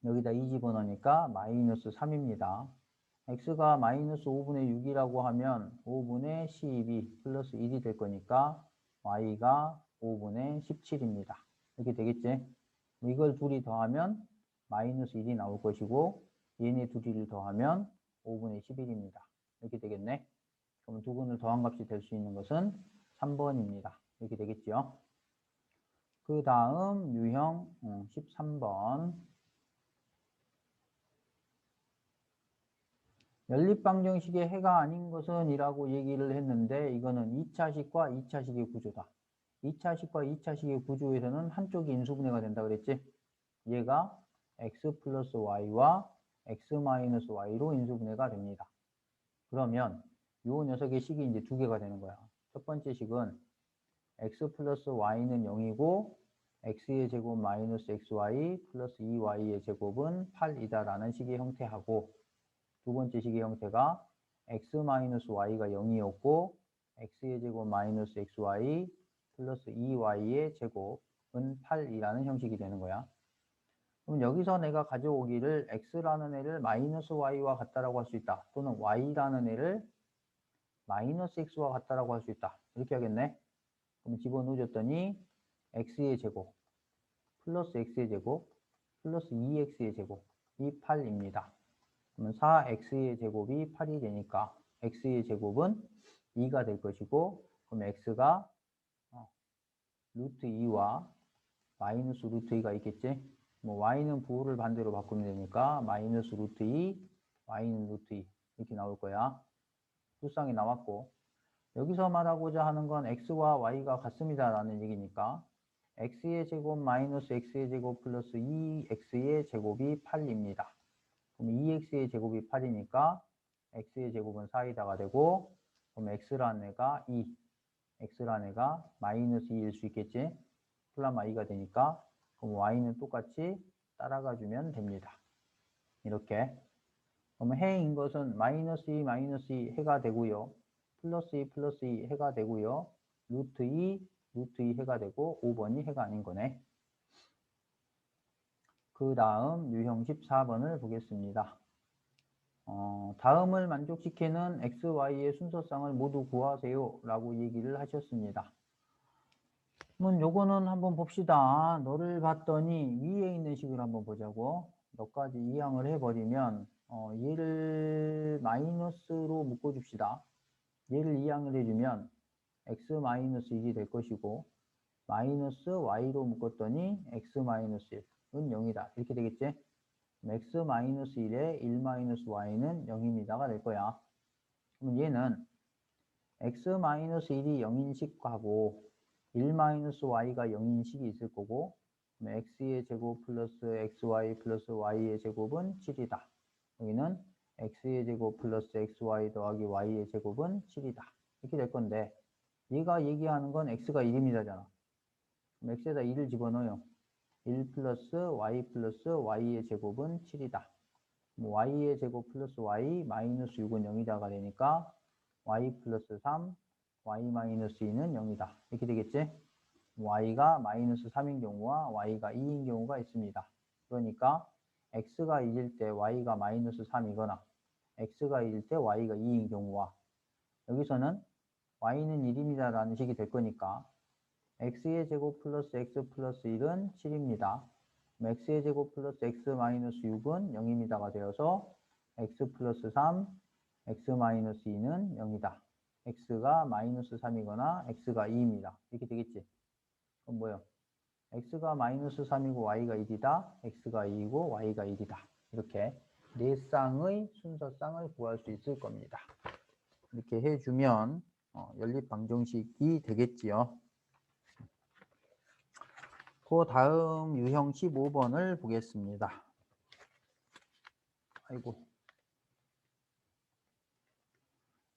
A: 여기다 2 집어넣으니까 마이너스 3입니다. x가 마이너스 5분의 6이라고 하면 5분의 12 플러스 1이 될 거니까 y가 5분의 17입니다. 이렇게 되겠지? 이걸 둘이 더하면 마이너스 1이 나올 것이고 얘네 둘이를 더하면 5분의 11입니다. 이렇게 되겠네. 그럼 두 근을 더한 값이 될 수 있는 것은 3번입니다. 이렇게 되겠죠. 그 다음 유형 13번. 연립방정식의 해가 아닌 것은 이라고 얘기를 했는데 이거는 2차식과 2차식의 구조다. 2차식과 2차식의 구조에서는 한쪽이 인수분해가 된다 그랬지? 얘가 x 플러스 y와 x 마이너스 y로 인수분해가 됩니다. 그러면 이 녀석의 식이 이제 두 개가 되는 거야. 첫 번째 식은 x 플러스 y는 0이고 x의 제곱 마이너스 xy 플러스 2y의 제곱은 8이다라는 식의 형태하고 두 번째 식의 형태가 x 마이너스 y가 0이었고 x의 제곱 마이너스 xy 플러스 2y의 제곱은 8이라는 형식이 되는 거야. 그럼 여기서 내가 가져오기를 x라는 애를 마이너스 y와 같다라고 할 수 있다. 또는 y라는 애를 마이너스 x와 같다라고 할 수 있다. 이렇게 하겠네. 그럼 집어넣어줬더니 x의 제곱 플러스 x의 제곱 플러스 2x의 제곱이 8입니다. 그러면 4x의 제곱이 8이 되니까 x의 제곱은 2가 될 것이고 그럼 x가 루트 2와 마이너스 루트 2가 있겠지? 뭐 y는 부호를 반대로 바꾸면 되니까 마이너스 루트 2, y는 루트 2 이렇게 나올 거야. 수쌍이 나왔고 여기서 말하고자 하는 건 x와 y가 같습니다 라는 얘기니까 x의 제곱 마이너스 x의 제곱 플러스 2x의 제곱이 8입니다. 그럼 2x의 제곱이 8이니까 x의 제곱은 4이다가 되고 그럼 x라는 애가 2, x라는 애가 마이너스 2일 수 있겠지? 플라마 2가 되니까 그럼 y는 똑같이 따라가 주면 됩니다. 이렇게. 그럼 해인 것은 마이너스 2, 마이너스 2 해가 되고요. 플러스 2, 플러스 2 해가 되고요. 루트 2, 루트 2 해가 되고 5번이 해가 아닌 거네. 그 다음 유형 14번을 보겠습니다. 다음을 만족시키는 x, y의 순서쌍을 모두 구하세요 라고 얘기를 하셨습니다. 그러면 요거는 한번 봅시다. 너를 봤더니 위에 있는 식을 한번 보자고. 너까지 이항을 해버리면 얘를 마이너스로 묶어줍시다. 얘를 이항을 해주면 x-1이 될 것이고 마이너스 y로 묶었더니 x-1은 0이다. 이렇게 되겠지? x-1에 1-y는 0입니다가 될 거야. 그럼 얘는 x-1이 0인식하고 1-y가 0인식이 있을 거고 x의 제곱 플러스 xy 플러스 y의 제곱은 7이다. 여기는 x의 제곱 플러스 xy 더하기 y의 제곱은 7이다. 이렇게 될 건데 얘가 얘기하는 건 x가 1입니다잖아. 그럼 x에다 2를 집어넣어요. 1 플러스 y 플러스 y의 제곱은 7이다. y의 제곱 플러스 y 마이너스 6은 0이다가 되니까 y 플러스 3, y 마이너스 2는 0이다. 이렇게 되겠지? y가 마이너스 3인 경우와 y가 2인 경우가 있습니다. 그러니까 x가 2일 때 y가 마이너스 3이거나 x가 2일 때 y가 2인 경우와 여기서는 y는 1입니다 라는 식이 될 거니까 x의 제곱 플러스 x 플러스 1은 7입니다. x의 제곱 플러스 x 마이너스 6은 0입니다가 되어서 x 플러스 3, x 마이너스 2는 0이다. x가 마이너스 3이거나 x가 2입니다. 이렇게 되겠지? 그럼 뭐요? x가 마이너스 3이고 y가 1이다. x가 2이고 y가 1이다. 이렇게 네 쌍의 순서쌍을 구할 수 있을 겁니다. 이렇게 해주면 연립방정식이 되겠지요. 그 다음 유형 15번을 보겠습니다. 아이고.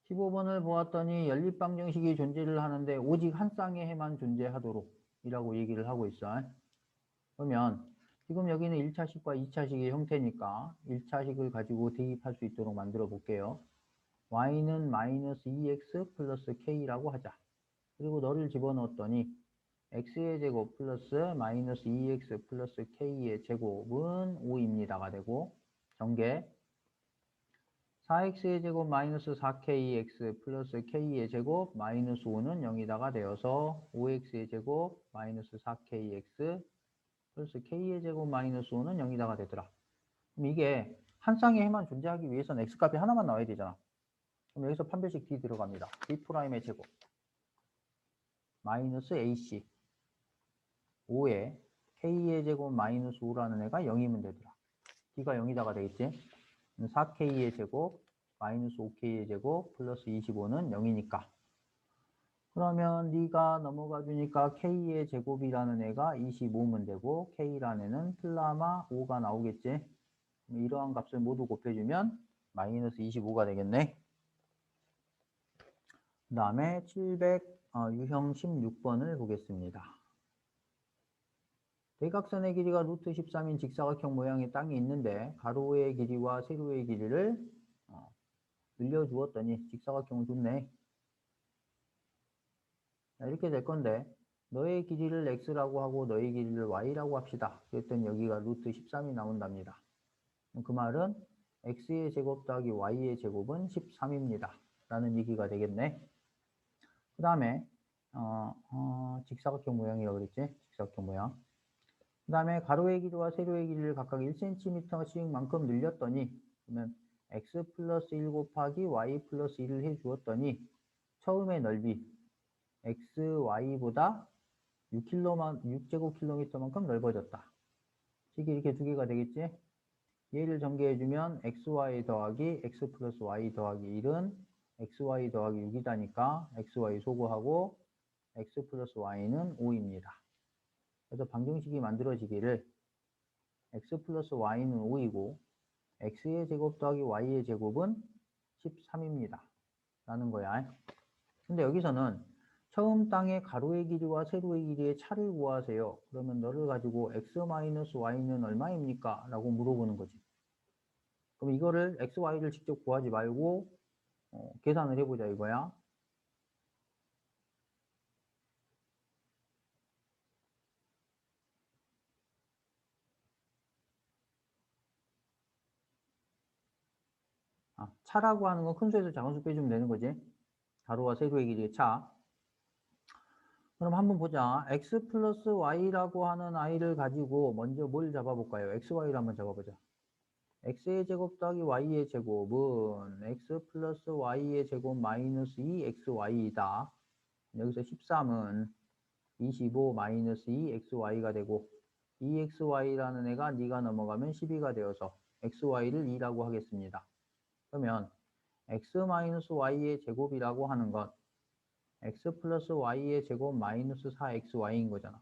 A: 15번을 보았더니 연립방정식이 존재를 하는데 오직 한 쌍의 해만 존재하도록 이라고 얘기를 하고 있어. 그러면 지금 여기는 1차식과 2차식의 형태니까 1차식을 가지고 대입할 수 있도록 만들어 볼게요. y는 마이너스 2x 플러스 k라고 하자. 그리고 너를 집어넣었더니 x의 제곱 플러스 마이너스 2x 플러스 k의 제곱은 5입니다가 되고 전개 4x의 제곱 마이너스 4kx 플러스 k의 제곱 마이너스 5는 0이다가 되어서 5x의 제곱 마이너스 4kx 플러스 k의 제곱 마이너스 5는 0이다가 되더라. 그럼 이게 한 쌍의 해만 존재하기 위해서는 x값이 하나만 나와야 되잖아. 그럼 여기서 판별식 d 들어갑니다. d'의 제곱 마이너스 ac 5에 k의 제곱 마이너스 5라는 애가 0이면 되더라. d가 0이다가 되겠지? 4k의 제곱 마이너스 5k의 제곱 플러스 25는 0이니까 그러면 네가 넘어가 주니까 k의 제곱이라는 애가 25면 되고 k라는 애는 플라마 5가 나오겠지? 이러한 값을 모두 곱해주면 마이너스 25가 되겠네. 그 다음에 유형 16번을 보겠습니다. 대각선의 길이가 루트 13인 직사각형 모양의 땅이 있는데 가로의 길이와 세로의 길이를 늘려주었더니 직사각형을 줬네. 이렇게 될 건데 너의 길이를 x라고 하고 너의 길이를 y라고 합시다. 그랬더니 여기가 루트 13이 나온답니다. 그 말은 x의 제곱 더하기 y의 제곱은 13입니다. 라는 얘기가 되겠네. 그 다음에 직사각형 모양이라고 그랬지? 직사각형 모양. 그 다음에 가로의 길이와 세로의 길이를 각각 1cm씩 만큼 늘렸더니 그러면 x 플러스 1 곱하기 y 플러스 1을 해주었더니 처음의 넓이 xy보다 6제곱킬로미터만큼 넓어졌다. 식이 이렇게 두 개가 되겠지? 얘를 전개해주면 xy 더하기 x 플러스 y 더하기 1은 xy 더하기 6이다니까 xy 소거하고 x 플러스 y는 5입니다. 그래서 방정식이 만들어지기를 x 플러스 y는 5이고 x의 제곱 더하기 y의 제곱은 13입니다. 라는 거야. 근데 여기서는 처음 땅의 가로의 길이와 세로의 길이의 차를 구하세요. 그러면 너를 가지고 x-y는 얼마입니까? 라고 물어보는 거지. 그럼 이거를 x, y를 직접 구하지 말고 계산을 해보자 이거야. 차라고 하는 건 큰 수에서 작은 수 빼주면 되는 거지. 가로와 세로의 길이의 차. 그럼 한번 보자. x 플러스 y라고 하는 i를 가지고 먼저 뭘 잡아볼까요? xy를 한번 잡아보자. x의 제곱 더하기 y의 제곱은 x 플러스 y의 제곱 마이너스 2xy이다. 여기서 13은 25 마이너스 2xy가 되고 2xy라는 애가 네가 넘어가면 12가 되어서 xy를 2라고 하겠습니다. 그러면 x 마이너스 y의 제곱이라고 하는 건 x 플러스 y의 제곱 마이너스 4xy인 거잖아.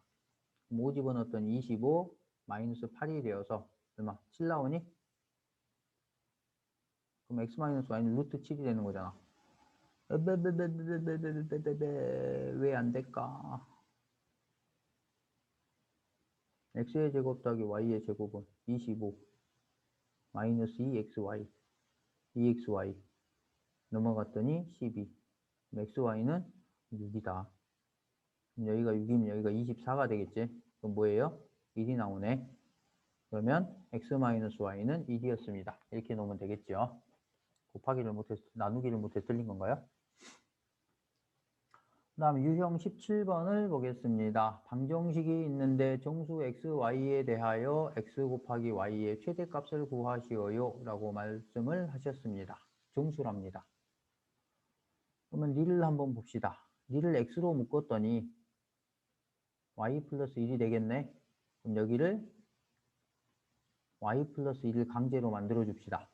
A: 그럼 5 집어넣었더니 25 마이너스 8이 되어서 얼마? 7 나오니? 그럼 x 마이너스 y는 루트 7이 되는 거잖아. 왜 안 될까? x의 제곱 더하기 y의 제곱은 25 마이너스 2xy 2xy 넘어갔더니 12 xy는 6이다. 여기가 6이면 여기가 24가 되겠지? 그럼 뭐예요? 1이 나오네. 그러면 x-y는 1이었습니다. 이렇게 놓으면 되겠죠? 곱하기를 못해서, 나누기를 못해서 틀린 건가요? 그 다음에 유형 17번을 보겠습니다. 방정식이 있는데 정수 x, y에 대하여 x 곱하기 y의 최대값을 구하시어요 라고 말씀을 하셨습니다. 정수랍니다. 그러면 니를 한번 봅시다. 니를 x로 묶었더니 y 플러스 1이 되겠네. 그럼 여기를 y 플러스 1을 강제로 만들어 줍시다.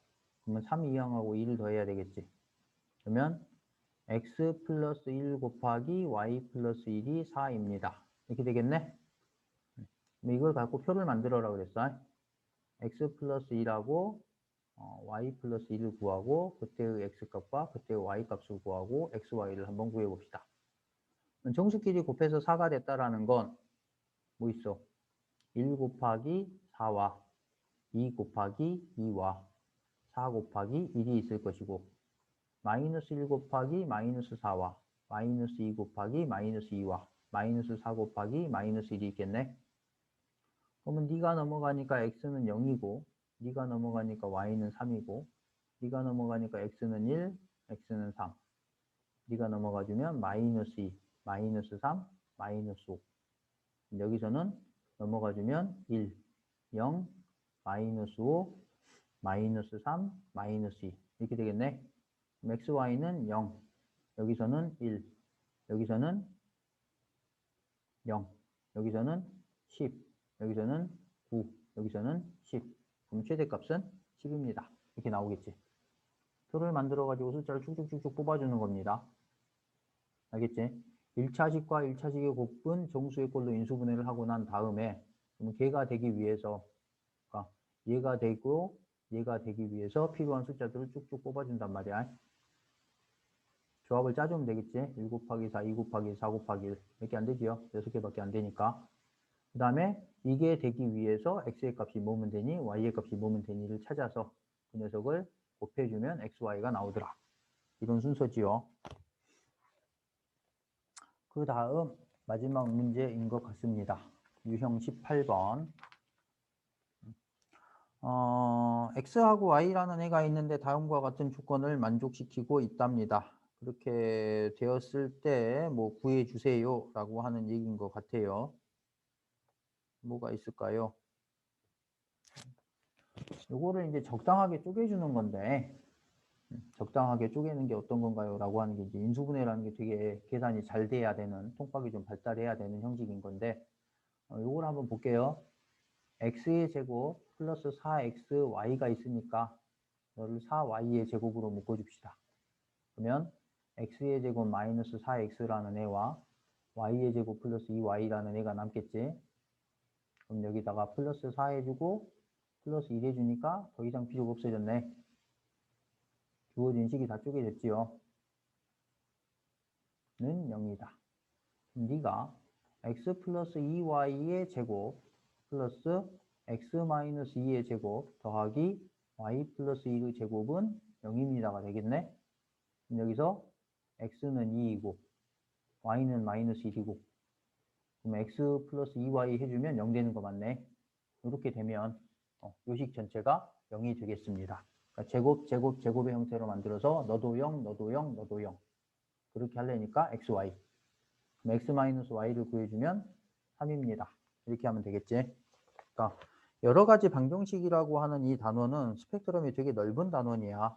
A: 그러면 3 이항하고 1을 더해야 되겠지. 그러면 x 플러스 1 곱하기 y 플러스 1이 4입니다. 이렇게 되겠네? 이걸 갖고 표를 만들어라 그랬어. x 플러스 1하고 y 플러스 1을 구하고 그때의 x값과 그때의 y값을 구하고 xy를 한번 구해봅시다. 정수끼리 곱해서 4가 됐다라는 건 뭐 있어? 1 곱하기 4와 2 곱하기 2와 4 곱하기 1이 있을 것이고 마이너스 1 곱하기 마이너스 4와 마이너스 2 곱하기 마이너스 2와 마이너스 4 곱하기 마이너스 1이 있겠네. 그러면 네가 넘어가니까 x는 0이고 네가 넘어가니까 y는 3이고 네가 넘어가니까 x는 1, x는 3 네가 넘어가주면 마이너스 2, 마이너스 3, 마이너스 5 여기서는 넘어가주면 1, 0, 마이너스 5, 마이너스 3, 마이너스 2 이렇게 되겠네. x, y는 0, 여기서는 1, 여기서는 0, 여기서는 10, 여기서는 9, 여기서는 10. 그럼 최대값은 10입니다. 이렇게 나오겠지. 표를 만들어가지고 숫자를 쭉쭉쭉쭉 뽑아주는 겁니다. 알겠지? 1차식과 1차식의 곱은 정수의 꼴로 인수분해를 하고 난 다음에 그럼 걔가 되기 위해서 그러니까 얘가 되고 얘가 되기 위해서 필요한 숫자들을 쭉쭉 뽑아준단 말이야. 조합을 짜주면 되겠지? 1 곱하기 4, 2 곱하기 4 곱하기 1 몇 개 안 되지요? 6개밖에 안 되니까. 그 다음에 이게 되기 위해서 x의 값이 뭐면 되니 y의 값이 뭐면 되니를 찾아서 그 녀석을 곱해주면 xy가 나오더라. 이런 순서지요. 그 다음 마지막 문제인 것 같습니다. 유형 18번. x하고 y라는 애가 있는데 다음과 같은 조건을 만족시키고 있답니다. 그렇게 되었을 때 뭐 구해주세요 라고 하는 얘기인 것 같아요. 뭐가 있을까요? 요거를 이제 적당하게 쪼개주는 건데 적당하게 쪼개는 게 어떤 건가요? 라고 하는 게 이제 인수분해라는 게 되게 계산이 잘 돼야 되는 통박이 좀 발달해야 되는 형식인 건데 요걸 한번 볼게요. x의 제곱 플러스 4xy가 있으니까 이를 4y의 제곱으로 묶어줍시다. 그러면 x의 제곱 마이너스 4x라는 애와 y의 제곱 플러스 2y라는 애가 남겠지. 그럼 여기다가 플러스 4 해주고 플러스 1 해주니까 더 이상 필요가 없어졌네. 주어진 식이 다 쪼개졌지요. 는 0이다. 네가 x 플러스 2y의 제곱 플러스 x 마이너스 2의 제곱 더하기 y 플러스 2의 제곱은 0입니다가 되겠네. 여기서 x는 2이고 y는 마이너스 1이고 그럼 x 플러스 2y 해주면 0 되는 거 맞네. 이렇게 되면 요식 전체가 0이 되겠습니다. 그러니까 제곱의 형태로 만들어서 너도 0, 너도 0, 너도 0 그렇게 하려니까 xy 그럼 x 마이너스 y를 구해주면 3입니다. 이렇게 하면 되겠지. 그러니까 여러 가지 방정식이라고 하는 이 단원은 스펙트럼이 되게 넓은 단원이야.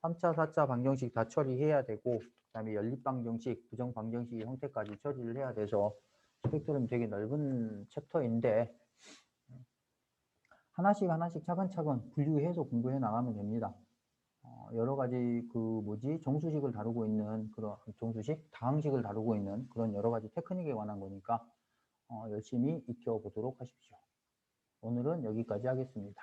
A: 3차, 4차 방정식 다 처리해야 되고, 그다음에 연립 방정식, 부정 방정식 형태까지 처리를 해야 돼서 스펙트럼이 되게 넓은 챕터인데 하나씩 하나씩 차근차근 분류해서 공부해 나가면 됩니다. 여러 가지 정수식을 다루고 있는 그런 정수식, 다항식을 다루고 있는 그런 여러 가지 테크닉에 관한 거니까 열심히 익혀보도록 하십시오. 오늘은 여기까지 하겠습니다.